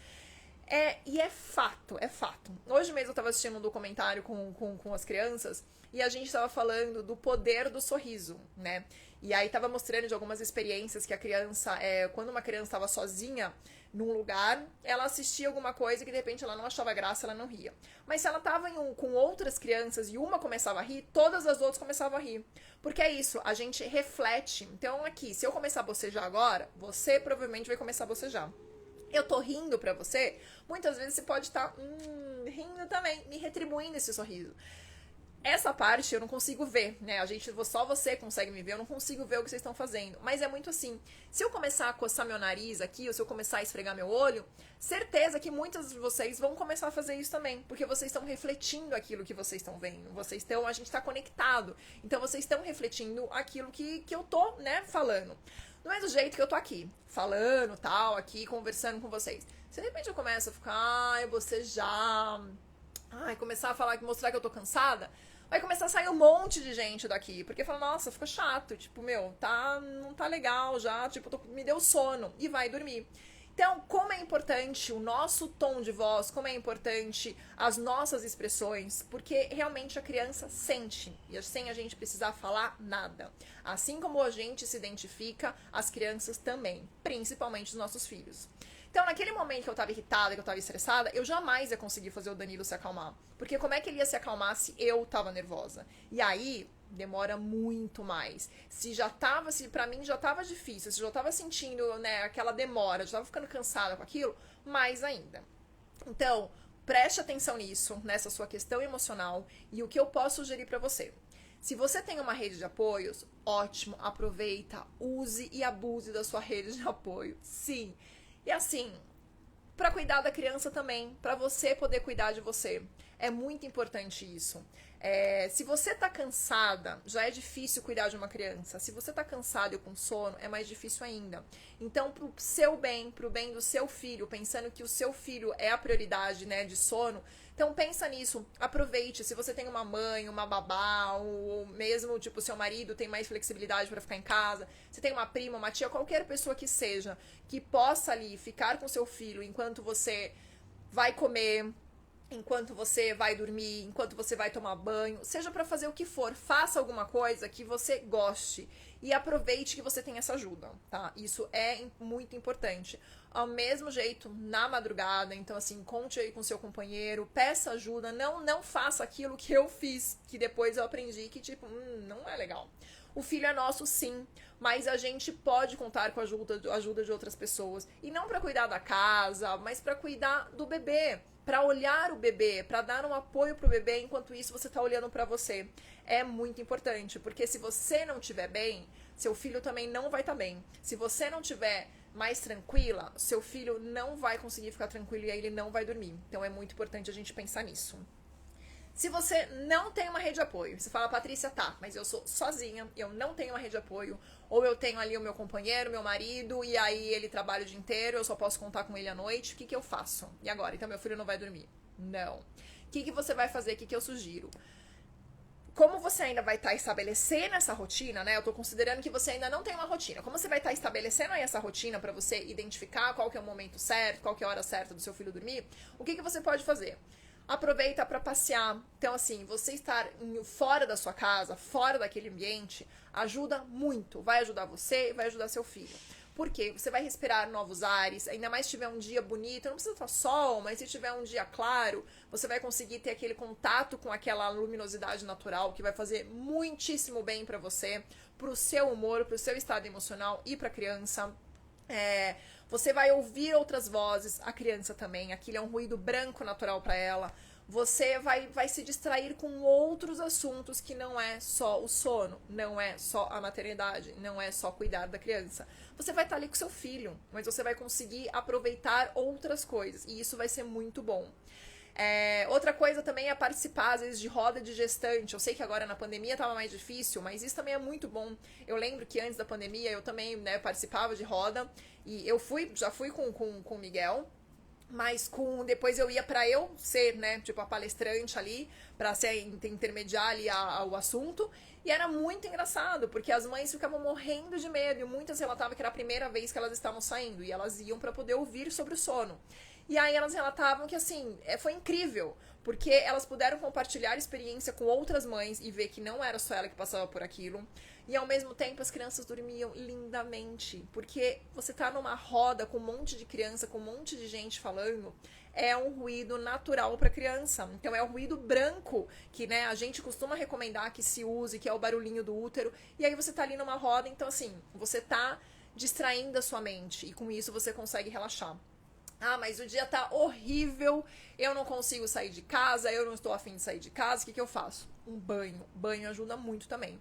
E é fato, é fato. Hoje mesmo eu tava assistindo um documentário com as crianças e a gente tava falando do poder do sorriso, né? E aí tava mostrando de algumas experiências que a criança, quando uma criança tava sozinha num lugar, ela assistia alguma coisa que de repente ela não achava graça, ela não ria. Mas se ela tava com outras crianças e uma começava a rir, todas as outras começavam a rir. Porque é isso, a gente reflete. Então aqui, se eu começar a bocejar agora, você provavelmente vai começar a bocejar. Eu tô rindo pra você, muitas vezes você pode estar rindo também, me retribuindo esse sorriso. Essa parte eu não consigo ver, né? Só você consegue me ver, eu não consigo ver o que vocês estão fazendo. Mas é muito assim, se eu começar a coçar meu nariz aqui, ou se eu começar a esfregar meu olho, certeza que muitas de vocês vão começar a fazer isso também. Porque vocês estão refletindo aquilo que vocês estão vendo. A gente tá conectado. Então vocês estão refletindo aquilo que eu tô, né, falando. Não é do jeito que eu tô aqui, falando, tal, aqui, conversando com vocês. Se de repente eu começo a ficar, bocejar, começar a falar, mostrar que eu tô cansada, vai começar a sair um monte de gente daqui. Porque fala, nossa, ficou chato. Tipo, não tá legal já. Tipo, me deu sono. E vai dormir. Então, como é importante o nosso tom de voz, como é importante as nossas expressões, porque realmente a criança sente, e sem a gente precisar falar nada. Assim como a gente se identifica, as crianças também, principalmente os nossos filhos. Então, naquele momento que eu tava irritada, que eu tava estressada, eu jamais ia conseguir fazer o Danilo se acalmar. Porque como é que ele ia se acalmar se eu tava nervosa? E aí, demora muito mais. Se pra mim já tava difícil, se eu já tava sentindo, né, aquela demora, já tava ficando cansada com aquilo, mais ainda. Então, preste atenção nisso, nessa sua questão emocional, e o que eu posso sugerir pra você. Se você tem uma rede de apoios, ótimo, aproveita, use e abuse da sua rede de apoio. Sim. E assim, para cuidar da criança também, para você poder cuidar de você. É muito importante isso. Se você tá cansada, já é difícil cuidar de uma criança. Se você tá cansado e com sono, é mais difícil ainda. Então, pro seu bem, pro bem do seu filho, pensando que o seu filho é a prioridade, né, de sono, então pensa nisso, aproveite. Se você tem uma mãe, uma babá, ou mesmo, tipo, seu marido tem mais flexibilidade para ficar em casa, você tem uma prima, uma tia, qualquer pessoa que seja, que possa ali ficar com seu filho enquanto você vai comer, enquanto você vai dormir, enquanto você vai tomar banho, seja para fazer o que for, faça alguma coisa que você goste e aproveite que você tem essa ajuda, tá? Isso é muito importante. Ao mesmo jeito, na madrugada, então assim, conte aí com seu companheiro, peça ajuda, não faça aquilo que eu fiz, que depois eu aprendi que tipo, não é legal. O filho é nosso, sim, mas a gente pode contar com a ajuda de outras pessoas. E não para cuidar da casa, mas para cuidar do bebê, para olhar o bebê, para dar um apoio pro bebê, enquanto isso você tá olhando para você. É muito importante, porque se você não estiver bem, seu filho também não vai estar bem. Se você não estiver mais tranquila, seu filho não vai conseguir ficar tranquilo e aí ele não vai dormir. Então é muito importante a gente pensar nisso. Se você não tem uma rede de apoio, você fala, Patrícia, tá, mas eu sou sozinha, eu não tenho uma rede de apoio, ou eu tenho ali o meu companheiro, meu marido, e aí ele trabalha o dia inteiro, eu só posso contar com ele à noite, o que eu faço? E agora? Então meu filho não vai dormir? Não. O que você vai fazer? O que eu sugiro? Como você ainda vai estar estabelecendo essa rotina, né? Eu tô considerando que você ainda não tem uma rotina. Como você vai estar estabelecendo aí essa rotina para você identificar qual que é o momento certo, qual que é a hora certa do seu filho dormir, o que você pode fazer? Aproveita para passear. Então, assim, você estar fora da sua casa, fora daquele ambiente, ajuda muito. Vai ajudar você e vai ajudar seu filho. Por quê? Você vai respirar novos ares, ainda mais se tiver um dia bonito, não precisa estar sol, mas se tiver um dia claro, você vai conseguir ter aquele contato com aquela luminosidade natural que vai fazer muitíssimo bem para você, pro seu humor, pro seu estado emocional e pra criança. Você vai ouvir outras vozes, a criança também, aquilo é um ruído branco natural para ela. Você vai se distrair com outros assuntos que não é só o sono, não é só a maternidade, não é só cuidar da criança. Você vai estar ali com seu filho, mas você vai conseguir aproveitar outras coisas e isso vai ser muito bom. Outra coisa também é participar, às vezes, de roda de gestante. Eu sei que agora na pandemia estava mais difícil, mas isso também é muito bom. Eu lembro que antes da pandemia eu também, né, participava de roda e eu já fui com o Miguel. Mas depois eu ia pra eu ser, né, tipo a palestrante ali, pra ser intermediar ali o assunto. E era muito engraçado, porque as mães ficavam morrendo de medo e muitas relatavam que era a primeira vez que elas estavam saindo e elas iam pra poder ouvir sobre o sono. E aí elas relatavam que, assim, foi incrível, porque elas puderam compartilhar experiência com outras mães e ver que não era só ela que passava por aquilo. E ao mesmo tempo as crianças dormiam lindamente, porque você tá numa roda com um monte de criança, com um monte de gente falando, é um ruído natural para criança. Então é o ruído branco que, né, a gente costuma recomendar que se use, que é o barulhinho do útero. E aí você tá ali numa roda, então assim, você tá distraindo a sua mente e com isso você consegue relaxar. Ah, mas o dia tá horrível, eu não consigo sair de casa, eu não estou afim de sair de casa, o que eu faço? Um banho. Banho ajuda muito também.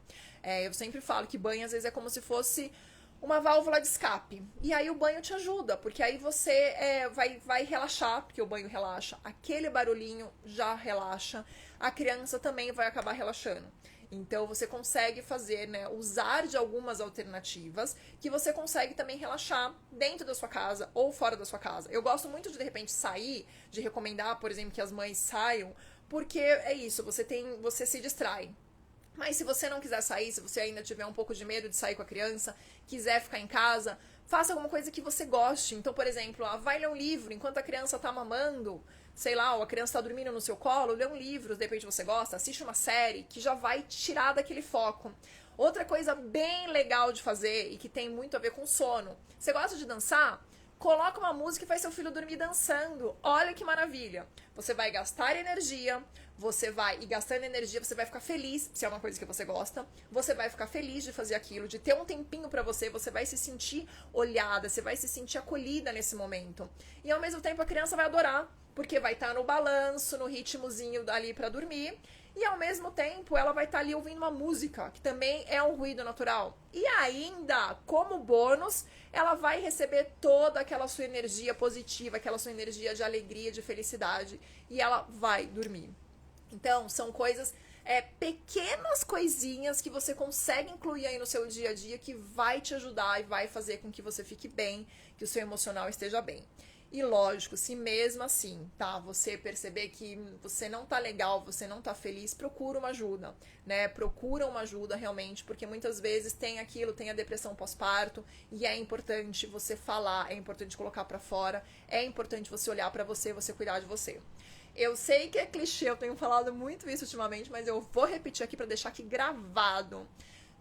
Eu sempre falo que banho às vezes é como se fosse uma válvula de escape. E aí o banho te ajuda, porque aí você vai relaxar, porque o banho relaxa. Aquele barulhinho já relaxa. A criança também vai acabar relaxando. Então você consegue fazer, né, usar de algumas alternativas que você consegue também relaxar dentro da sua casa ou fora da sua casa. Eu gosto muito de repente sair, de recomendar, por exemplo, que as mães saiam, porque é isso, você se distrai. Mas se você não quiser sair, se você ainda tiver um pouco de medo de sair com a criança, quiser ficar em casa, faça alguma coisa que você goste. Então, por exemplo, vai ler um livro enquanto a criança tá mamando, sei lá, ou a criança tá dormindo no seu colo, lê um livro, de repente você gosta, assiste uma série que já vai tirar daquele foco. Outra coisa bem legal de fazer e que tem muito a ver com sono. Você gosta de dançar? Coloca uma música e faz seu filho dormir dançando. Olha que maravilha. Você vai gastar energia, e gastando energia, você vai ficar feliz, se é uma coisa que você gosta. Você vai ficar feliz de fazer aquilo, de ter um tempinho pra você vai se sentir olhada, você vai se sentir acolhida nesse momento. E ao mesmo tempo a criança vai adorar, porque vai estar no balanço, no ritmozinho ali pra dormir. E ao mesmo tempo ela vai estar ali ouvindo uma música, que também é um ruído natural. E ainda, como bônus, ela vai receber toda aquela sua energia positiva, aquela sua energia de alegria, de felicidade, e ela vai dormir. Então, são coisas, pequenas coisinhas que você consegue incluir aí no seu dia a dia que vai te ajudar e vai fazer com que você fique bem, que o seu emocional esteja bem. E lógico, se mesmo assim, tá, você perceber que você não tá legal, você não tá feliz, procura uma ajuda, né? Procura uma ajuda realmente, porque muitas vezes tem a depressão pós-parto e é importante você falar, é importante colocar pra fora, é importante você olhar pra você cuidar de você. Eu sei que é clichê, eu tenho falado muito isso ultimamente, mas eu vou repetir aqui pra deixar aqui gravado.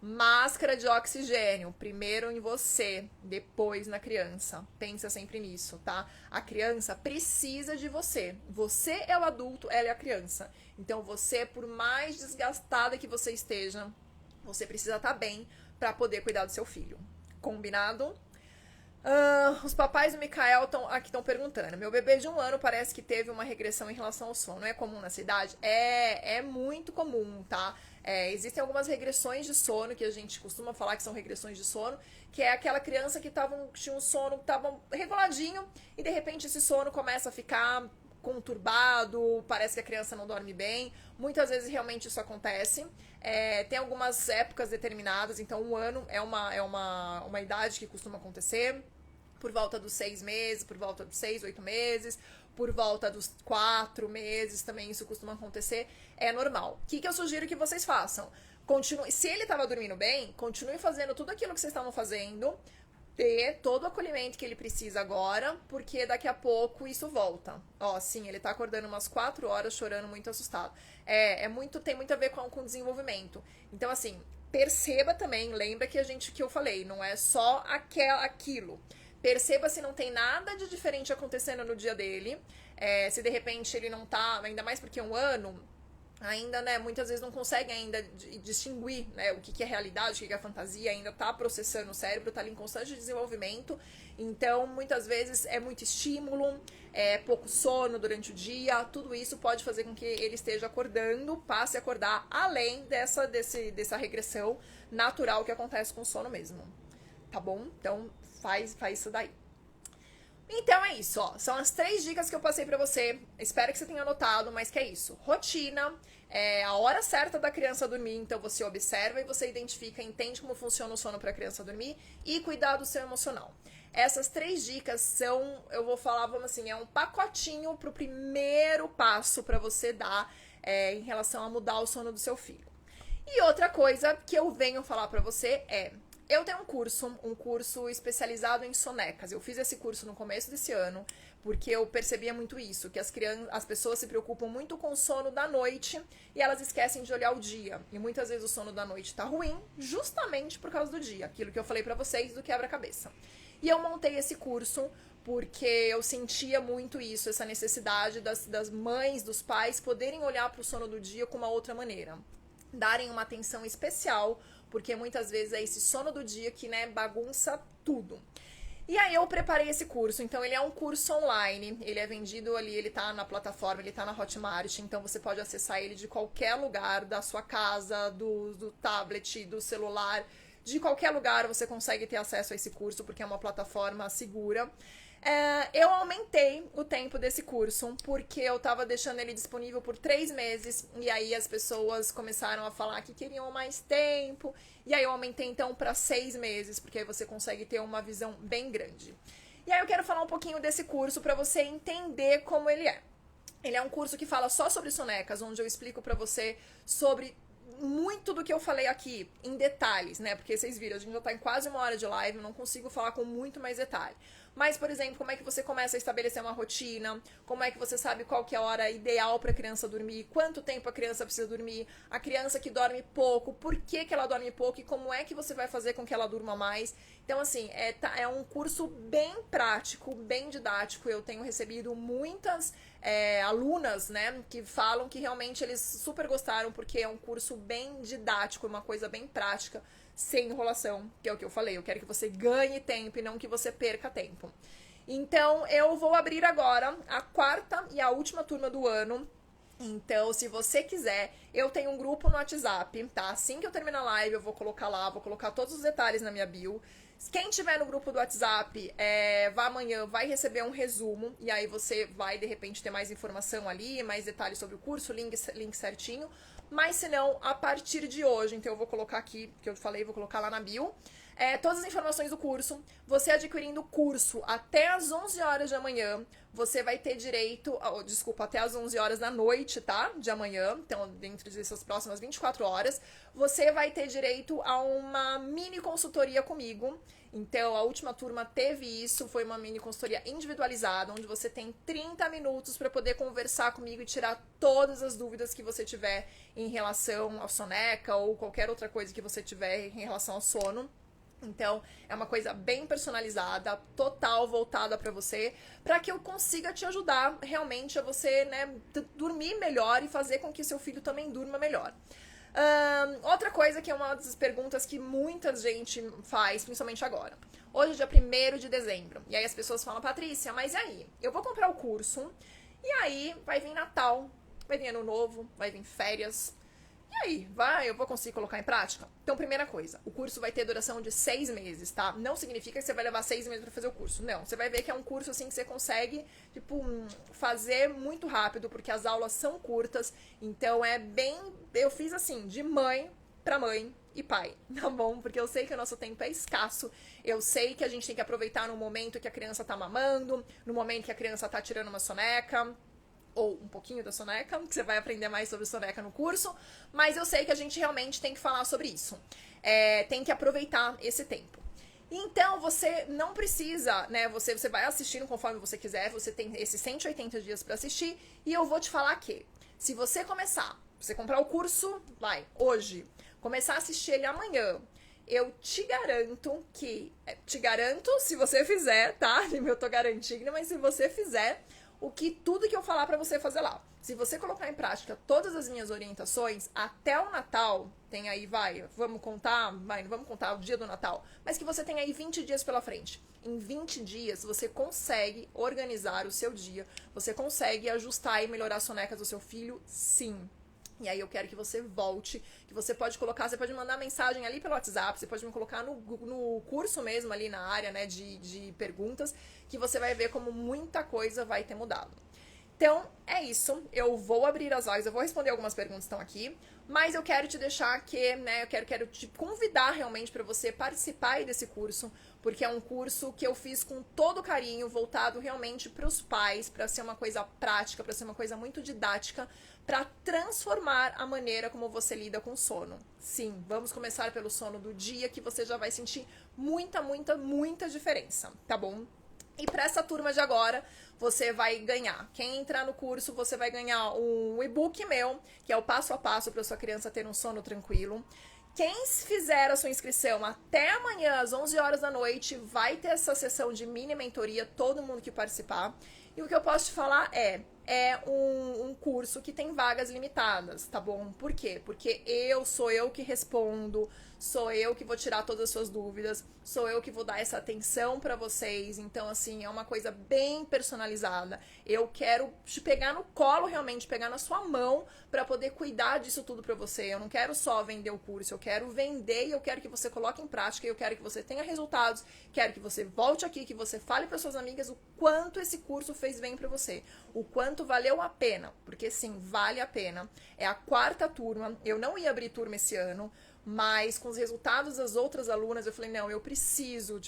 Máscara de oxigênio, primeiro em você, depois na criança. Pensa sempre nisso, tá? A criança precisa de você. Você é o adulto, ela é a criança. Então você, por mais desgastada que você esteja, você precisa estar bem para poder cuidar do seu filho. Combinado? Os papais do Mikael estão perguntando. Meu bebê de 1 ano parece que teve uma regressão em relação ao sono. É comum na cidade? É muito comum, tá? Existem algumas regressões de sono que a gente costuma falar que são regressões de sono, que é aquela criança que tinha um sono que estava reguladinho e de repente esse sono começa a ficar conturbado, parece que a criança não dorme bem. Muitas vezes realmente isso acontece. Tem algumas épocas determinadas, então 1 ano é uma idade que costuma acontecer. Por volta dos 6 meses, por volta dos 6, 8 meses, por volta dos 4 meses também isso costuma acontecer. É normal. O que eu sugiro que vocês façam? Se ele estava dormindo bem, continue fazendo tudo aquilo que vocês estavam fazendo, ter todo o acolhimento que ele precisa agora, porque daqui a pouco isso volta. Sim, ele tá acordando umas 4 horas chorando, muito assustado. Tem muito a ver com o desenvolvimento. Então, assim, perceba também, lembra que eu falei, não é só aquilo. Perceba se não tem nada de diferente acontecendo no dia dele. Se de repente ele não tá, ainda mais porque é um ano, ainda, né, muitas vezes não consegue ainda distinguir, né, o que é realidade, o que é fantasia, ainda tá processando o cérebro, tá ali em constante desenvolvimento. Então, muitas vezes é muito estímulo, pouco sono durante o dia, tudo isso pode fazer com que ele esteja acordando, passe a acordar além dessa regressão natural que acontece com o sono mesmo. Tá bom? Então, faz isso daí. Então é isso, ó. São as 3 dicas que eu passei pra você. Espero que você tenha anotado, mas que é isso. Rotina, a hora certa da criança dormir, então você observa e você identifica, entende como funciona o sono pra criança dormir e cuidar do seu emocional. Essas 3 dicas são, eu vou falar, vamos assim, é um pacotinho pro primeiro passo pra você dar em relação a mudar o sono do seu filho. E outra coisa que eu venho falar pra você eu tenho um curso especializado em sonecas. Eu fiz esse curso no começo desse ano, porque eu percebia muito isso, que as pessoas se preocupam muito com o sono da noite e elas esquecem de olhar o dia. E muitas vezes o sono da noite tá ruim, justamente por causa do dia, aquilo que eu falei pra vocês do quebra-cabeça. E eu montei esse curso porque eu sentia muito isso, essa necessidade das mães, dos pais poderem olhar pro sono do dia com uma outra maneira. Darem uma atenção especial, porque muitas vezes é esse sono do dia que, né, bagunça tudo. E aí eu preparei esse curso, então ele é um curso online, ele é vendido ali, ele tá na plataforma, ele tá na Hotmart, então você pode acessar ele de qualquer lugar, da sua casa, do tablet, do celular, de qualquer lugar você consegue ter acesso a esse curso, porque é uma plataforma segura. Eu aumentei o tempo desse curso, porque eu tava deixando ele disponível por 3 meses, e aí as pessoas começaram a falar que queriam mais tempo, e aí eu aumentei então para 6 meses, porque aí você consegue ter uma visão bem grande. E aí eu quero falar um pouquinho desse curso para você entender como ele é. Ele é um curso que fala só sobre sonecas, onde eu explico para você sobre muito do que eu falei aqui, em detalhes, né? Porque vocês viram, a gente já tá em quase 1 hora de live, eu não consigo falar com muito mais detalhe. Mas, por exemplo, como é que você começa a estabelecer uma rotina, como é que você sabe qual que é a hora ideal para a criança dormir, quanto tempo a criança precisa dormir, a criança que dorme pouco, por que ela dorme pouco e como é que você vai fazer com que ela durma mais. Então, assim, é um curso bem prático, bem didático. Eu tenho recebido muitas alunas, né, que falam que realmente eles super gostaram, porque é um curso bem didático, uma coisa bem prática, sem enrolação, que é o que eu falei. Eu quero que você ganhe tempo e não que você perca tempo. Então, eu vou abrir agora a 4ª e a última turma do ano. Então, se você quiser, eu tenho um grupo no WhatsApp, tá? Assim que eu terminar a live, eu vou colocar lá, vou colocar todos os detalhes na minha bio. Quem tiver no grupo do WhatsApp, amanhã vai receber um resumo, e aí você vai, de repente, ter mais informação ali, mais detalhes sobre o curso, link certinho. Mas se não, a partir de hoje, então eu vou colocar aqui, que eu falei, vou colocar lá na bio, todas as informações do curso. Você adquirindo o curso até as 11 horas de amanhã, você vai ter direito, até as 11 horas da noite, tá? De amanhã, então dentro dessas próximas 24 horas, você vai ter direito a uma mini consultoria comigo. Então, a última turma teve isso, foi uma mini consultoria individualizada, onde você tem 30 minutos para poder conversar comigo e tirar todas as dúvidas que você tiver em relação à soneca ou qualquer outra coisa que você tiver em relação ao sono. Então, é uma coisa bem personalizada, total voltada para você, para que eu consiga te ajudar realmente a você, né, dormir melhor e fazer com que seu filho também durma melhor. Outra coisa que é uma das perguntas que muita gente faz, principalmente agora. Hoje é dia 1º de dezembro. E aí as pessoas falam, Patrícia, mas e aí? Eu vou comprar o curso, e aí vai vir Natal, vai vir Ano Novo, vai vir férias. E aí, eu vou conseguir colocar em prática? Então, primeira coisa, o curso vai ter duração de 6 meses, tá? Não significa que você vai levar 6 meses pra fazer o curso. Não, você vai ver que é um curso, assim, que você consegue, fazer muito rápido, porque as aulas são curtas. Então, eu fiz assim, de mãe pra mãe e pai, tá bom? Porque eu sei que o nosso tempo é escasso, eu sei que a gente tem que aproveitar no momento que a criança tá mamando, no momento que a criança tá tirando uma soneca, ou um pouquinho da soneca, que você vai aprender mais sobre soneca no curso, mas eu sei que a gente realmente tem que falar sobre isso. Tem que aproveitar esse tempo. Então, você não precisa, né, você vai assistindo conforme você quiser, você tem esses 180 dias para assistir, e eu vou te falar que, se você comprar o curso, hoje, começar a assistir ele amanhã, eu te garanto que... Te garanto se você fizer, tá? Eu tô garantindo, mas se você fizer, tudo que eu falar pra você fazer lá. Se você colocar em prática todas as minhas orientações, até o Natal, tem aí, vamos contar o dia do Natal, mas que você tem aí 20 dias pela frente. Em 20 dias, você consegue organizar o seu dia, você consegue ajustar e melhorar as sonecas do seu filho, sim. E aí eu quero que você volte, que você pode mandar mensagem ali pelo WhatsApp, você pode me colocar no curso mesmo, ali na área, né, de perguntas, que você vai ver como muita coisa vai ter mudado. Então, é isso. Eu vou abrir as vagas, eu vou responder algumas perguntas que estão aqui, mas eu quero te deixar aqui, né, eu quero te convidar realmente para você participar aí desse curso, porque é um curso que eu fiz com todo carinho, voltado realmente para os pais, para ser uma coisa prática, para ser uma coisa muito didática, para transformar a maneira como você lida com o sono. Sim, vamos começar pelo sono do dia, que você já vai sentir muita diferença, tá bom? E para essa turma de agora, você vai ganhar. Quem entrar no curso, você vai ganhar um e-book meu, que é o passo a passo para sua criança ter um sono tranquilo. Quem fizer a sua inscrição até amanhã, às 11 horas da noite, vai ter essa sessão de mini mentoria, todo mundo que participar. E o que eu posso te falar é um curso que tem vagas limitadas, tá bom? Por quê? Porque sou eu que respondo, sou eu que vou tirar todas as suas dúvidas, sou eu que vou dar essa atenção pra vocês. Então, assim, é uma coisa bem personalizada. Eu quero te pegar no colo, realmente, pegar na sua mão pra poder cuidar disso tudo pra você. Eu não quero só vender o curso, eu quero vender e eu quero que você coloque em prática, eu quero que você tenha resultados, quero que você volte aqui, que você fale para suas amigas o quanto esse curso fez bem pra você, o quanto valeu a pena, porque sim, vale a pena. É a 4ª turma, eu não ia abrir turma esse ano, mas com os resultados das outras alunas, eu falei, não, eu preciso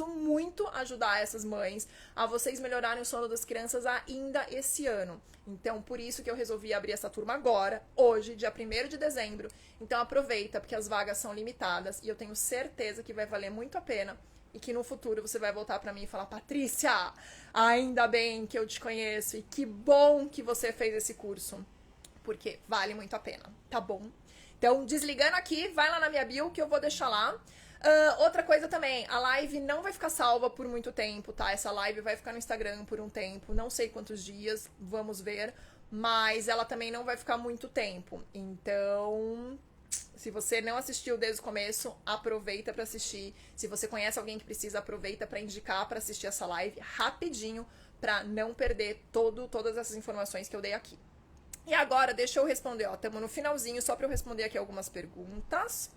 muito ajudar essas mães a vocês melhorarem o sono das crianças ainda esse ano. Então, por isso que eu resolvi abrir essa turma agora, hoje, dia 1º de dezembro. Então, aproveita, porque as vagas são limitadas e eu tenho certeza que vai valer muito a pena e que no futuro você vai voltar pra mim e falar, Patrícia, ainda bem que eu te conheço e que bom que você fez esse curso, porque vale muito a pena, tá bom? Então, desligando aqui, vai lá na minha bio que eu vou deixar lá. Outra coisa também, a live não vai ficar salva por muito tempo, tá? Essa live vai ficar no Instagram por um tempo, não sei quantos dias, vamos ver, mas ela também não vai ficar muito tempo. Então, se você não assistiu desde o começo, aproveita pra assistir. Se você conhece alguém que precisa, aproveita pra indicar pra assistir essa live rapidinho, pra não perder todas essas informações que eu dei aqui. E agora, deixa eu responder, ó, estamos no finalzinho, só para eu responder aqui algumas perguntas.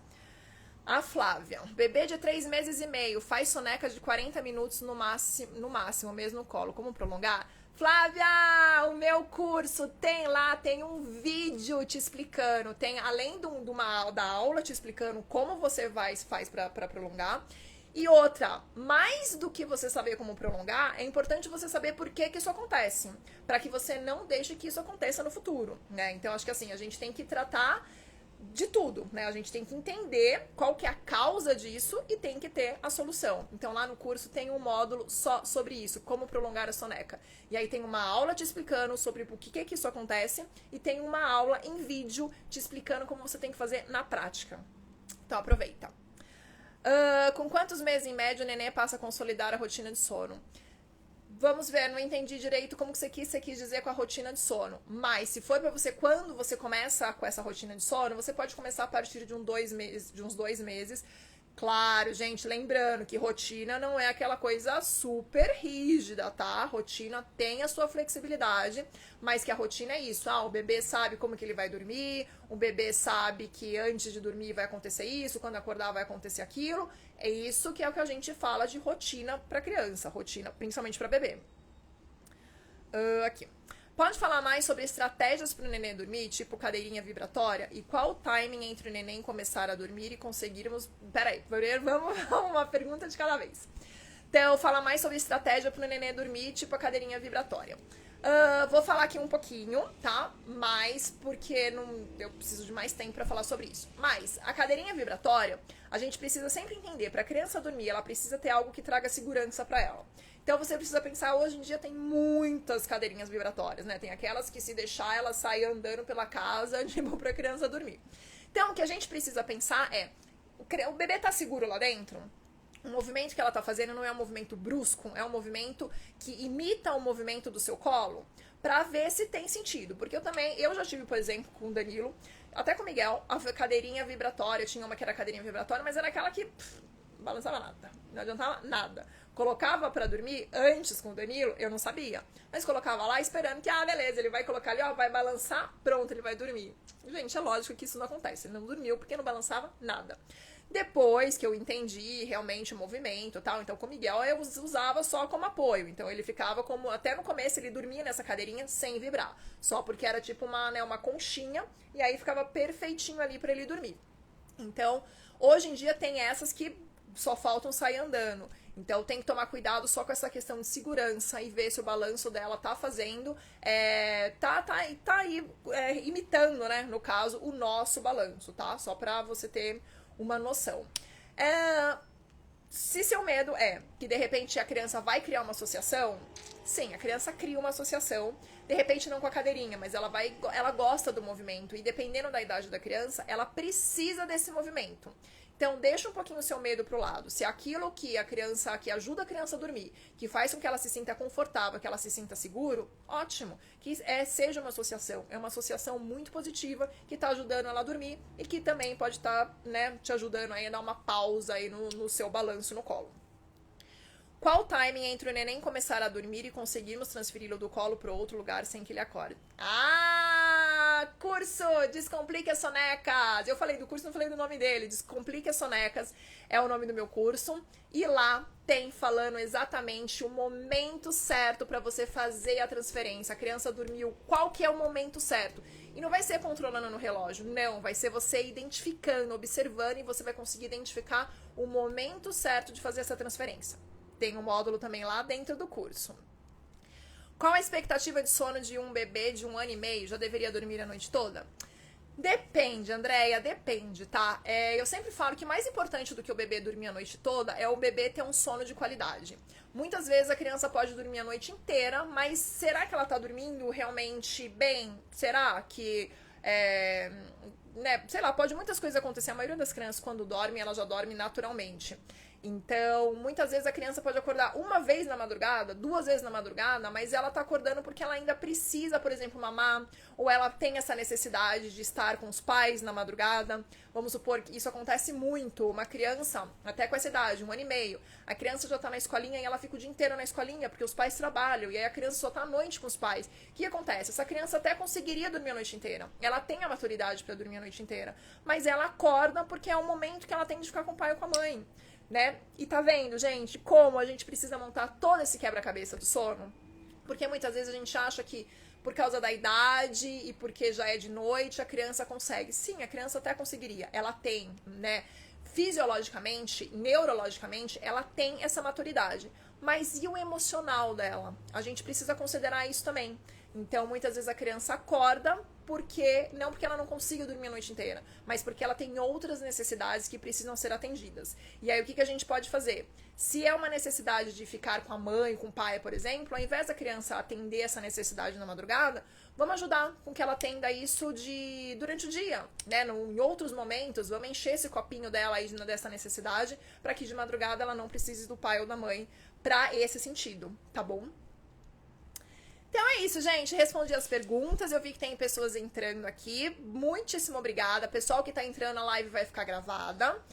A Flávia, bebê de 3 meses e meio, faz soneca de 40 minutos no máximo, mesmo no colo, como prolongar? Flávia, o meu curso tem um vídeo te explicando, tem além da aula te explicando como você faz para prolongar. E outra, mais do que você saber como prolongar, é importante você saber por que isso acontece, para que você não deixe que isso aconteça no futuro, né? Então, acho que assim, a gente tem que tratar de tudo, né? A gente tem que entender qual que é a causa disso e tem que ter a solução. Então, lá no curso tem um módulo só sobre isso, como prolongar a soneca. E aí tem uma aula te explicando sobre o que isso acontece e tem uma aula em vídeo te explicando como você tem que fazer na prática. Então, aproveita. Com quantos meses em média o neném passa a consolidar a rotina de sono? Vamos ver, não entendi direito como que você quis dizer com a rotina de sono. Mas se for pra você, quando você começa com essa rotina de sono, você pode começar a partir de uns 2 meses. Claro, gente, lembrando que rotina não é aquela coisa super rígida, tá? Rotina tem a sua flexibilidade, mas que a rotina é isso. O bebê sabe como que ele vai dormir, o bebê sabe que antes de dormir vai acontecer isso, quando acordar vai acontecer aquilo. É isso que é o que a gente fala de rotina pra criança, rotina principalmente pra bebê. Aqui. Pode falar mais sobre estratégias para o neném dormir, tipo cadeirinha vibratória? E qual o timing entre o neném começar a dormir e conseguirmos... Peraí, vamos uma pergunta de cada vez. Então, fala mais sobre estratégia para o neném dormir, tipo a cadeirinha vibratória. Vou falar aqui um pouquinho, tá? Mas porque eu preciso de mais tempo para falar sobre isso. Mas a cadeirinha vibratória, a gente precisa sempre entender, para a criança dormir, ela precisa ter algo que traga segurança para ela. Então você precisa pensar, hoje em dia tem muitas cadeirinhas vibratórias, né? Tem aquelas que se deixar, ela sai andando pela casa, tipo, pra criança dormir. Então, o que a gente precisa pensar é, o bebê tá seguro lá dentro? O movimento que ela tá fazendo não é um movimento brusco, é um movimento que imita o movimento do seu colo, pra ver se tem sentido. Porque eu já tive, por exemplo, com o Danilo, até com o Miguel, a cadeirinha vibratória, tinha uma que era cadeirinha vibratória, mas era aquela que não balançava nada, não adiantava nada. Colocava pra dormir, antes com o Danilo, eu não sabia. Mas colocava lá esperando que, beleza, ele vai colocar ali, vai balançar, pronto, ele vai dormir. Gente, é lógico que isso não acontece. Ele não dormiu porque não balançava nada. Depois que eu entendi realmente o movimento e tal, então com o Miguel eu usava só como apoio. Então ele ficava como, até no começo ele dormia nessa cadeirinha sem vibrar. Só porque era tipo uma conchinha e aí ficava perfeitinho ali pra ele dormir. Então, hoje em dia tem essas que só faltam sair andando. Então tem que tomar cuidado só com essa questão de segurança e ver se o balanço dela tá fazendo, tá aí imitando, né, no caso, o nosso balanço, tá? Só pra você ter uma noção. Se seu medo é que de repente a criança vai criar uma associação, sim, a criança cria uma associação, de repente não com a cadeirinha, mas ela gosta do movimento e dependendo da idade da criança, ela precisa desse movimento. Então, deixa um pouquinho o seu medo pro lado. Se aquilo que que ajuda a criança a dormir, que faz com que ela se sinta confortável, que ela se sinta seguro, ótimo. Que seja uma associação. É uma associação muito positiva, que tá ajudando ela a dormir e que também pode estar, te ajudando aí a dar uma pausa aí no seu balanço no colo. Qual o timing entre o neném começar a dormir e conseguirmos transferi-lo do colo para outro lugar sem que ele acorde? Curso Descomplique as Sonecas. Eu falei do curso, não falei do nome dele. Descomplique as Sonecas é o nome do meu curso. E lá tem falando exatamente o momento certo para você fazer a transferência. A criança dormiu, qual que é o momento certo? E não vai ser controlando no relógio, não. Vai ser você identificando, observando e você vai conseguir identificar o momento certo de fazer essa transferência. Tem um módulo também lá dentro do curso. Qual a expectativa de sono de um bebê de 1 ano e meio? Já deveria dormir a noite toda? Depende, Andréia, depende, tá? Eu sempre falo que mais importante do que o bebê dormir a noite toda é o bebê ter um sono de qualidade. Muitas vezes a criança pode dormir a noite inteira, mas será que ela tá dormindo realmente bem? Será que... sei lá, pode muitas coisas acontecer. A maioria das crianças, quando dorme, ela já dorme naturalmente. Então, muitas vezes a criança pode acordar uma vez na madrugada, 2 vezes na madrugada, mas ela tá acordando porque ela ainda precisa, por exemplo, mamar, ou ela tem essa necessidade de estar com os pais na madrugada. Vamos supor que isso acontece muito. Uma criança, até com essa idade, 1 ano e meio, a criança já tá na escolinha e ela fica o dia inteiro na escolinha, porque os pais trabalham, e aí a criança só tá à noite com os pais. O que acontece? Essa criança até conseguiria dormir a noite inteira. Ela tem a maturidade para dormir a noite inteira, mas ela acorda porque é o momento que ela tem de ficar com o pai ou com a mãe. E tá vendo, gente, como a gente precisa montar todo esse quebra-cabeça do sono? Porque muitas vezes a gente acha que por causa da idade e porque já é de noite a criança consegue. Sim, a criança até conseguiria. Ela tem, fisiologicamente, neurologicamente, ela tem essa maturidade. Mas e o emocional dela? A gente precisa considerar isso também. Então, muitas vezes a criança acorda não porque ela não consiga dormir a noite inteira, mas porque ela tem outras necessidades que precisam ser atendidas. E aí, o que a gente pode fazer? Se é uma necessidade de ficar com a mãe, com o pai, por exemplo, ao invés da criança atender essa necessidade na madrugada, vamos ajudar com que ela atenda isso durante o dia, em outros momentos, vamos encher esse copinho dela aí dessa necessidade, para que de madrugada ela não precise do pai ou da mãe para esse sentido, tá bom? Então é isso, gente. Respondi as perguntas. Eu vi que tem pessoas entrando aqui. Muitíssimo obrigada. Pessoal que tá entrando, a live vai ficar gravada.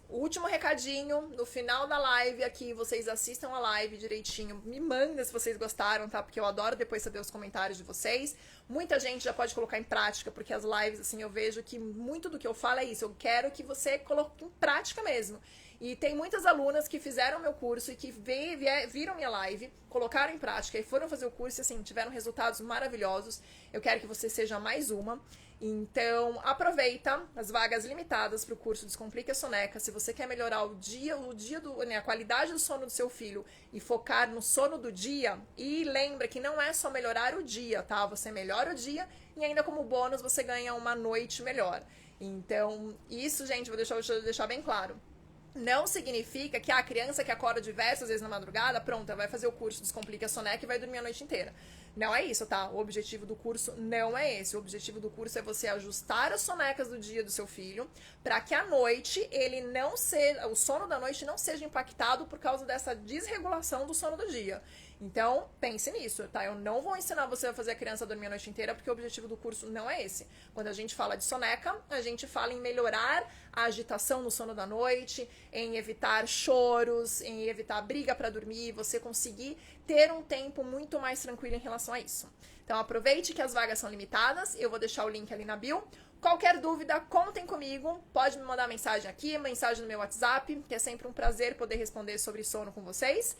O último recadinho, no final da live aqui, vocês assistam a live direitinho. Me manda se vocês gostaram, tá? Porque eu adoro depois saber os comentários de vocês. Muita gente já pode colocar em prática, porque as lives, assim, eu vejo que muito do que eu falo é isso. Eu quero que você coloque em prática mesmo. E tem muitas alunas que fizeram meu curso e que viram minha live, colocaram em prática e foram fazer o curso e, assim, tiveram resultados maravilhosos. Eu quero que você seja mais uma. Então, aproveita as vagas limitadas para o curso Descomplique a Soneca. Se você quer melhorar a qualidade do sono do seu filho e focar no sono do dia, e lembra que não é só melhorar o dia, tá? Você melhora o dia e ainda como bônus você ganha uma noite melhor. Então, isso, gente, vou deixar bem claro. Não significa que a criança que acorda diversas vezes na madrugada, pronto, ela vai fazer o curso Descomplica a Soneca e vai dormir a noite inteira. Não é isso, tá? O objetivo do curso não é esse. O objetivo do curso é você ajustar as sonecas do dia do seu filho para que à noite ele não seja, o sono da noite não seja impactado por causa dessa desregulação do sono do dia. Então, pense nisso, tá? Eu não vou ensinar você a fazer a criança dormir a noite inteira, porque o objetivo do curso não é esse. Quando a gente fala de soneca, a gente fala em melhorar a agitação no sono da noite, em evitar choros, em evitar briga para dormir, você conseguir ter um tempo muito mais tranquilo em relação a isso. Então, aproveite que as vagas são limitadas, eu vou deixar o link ali na bio. Qualquer dúvida, contem comigo, pode me mandar mensagem aqui, mensagem no meu WhatsApp, que é sempre um prazer poder responder sobre sono com vocês.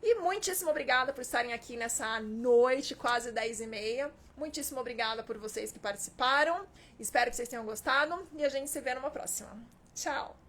E muitíssimo obrigada por estarem aqui nessa noite, quase 10h30. Muitíssimo obrigada por vocês que participaram. Espero que vocês tenham gostado e a gente se vê numa próxima. Tchau!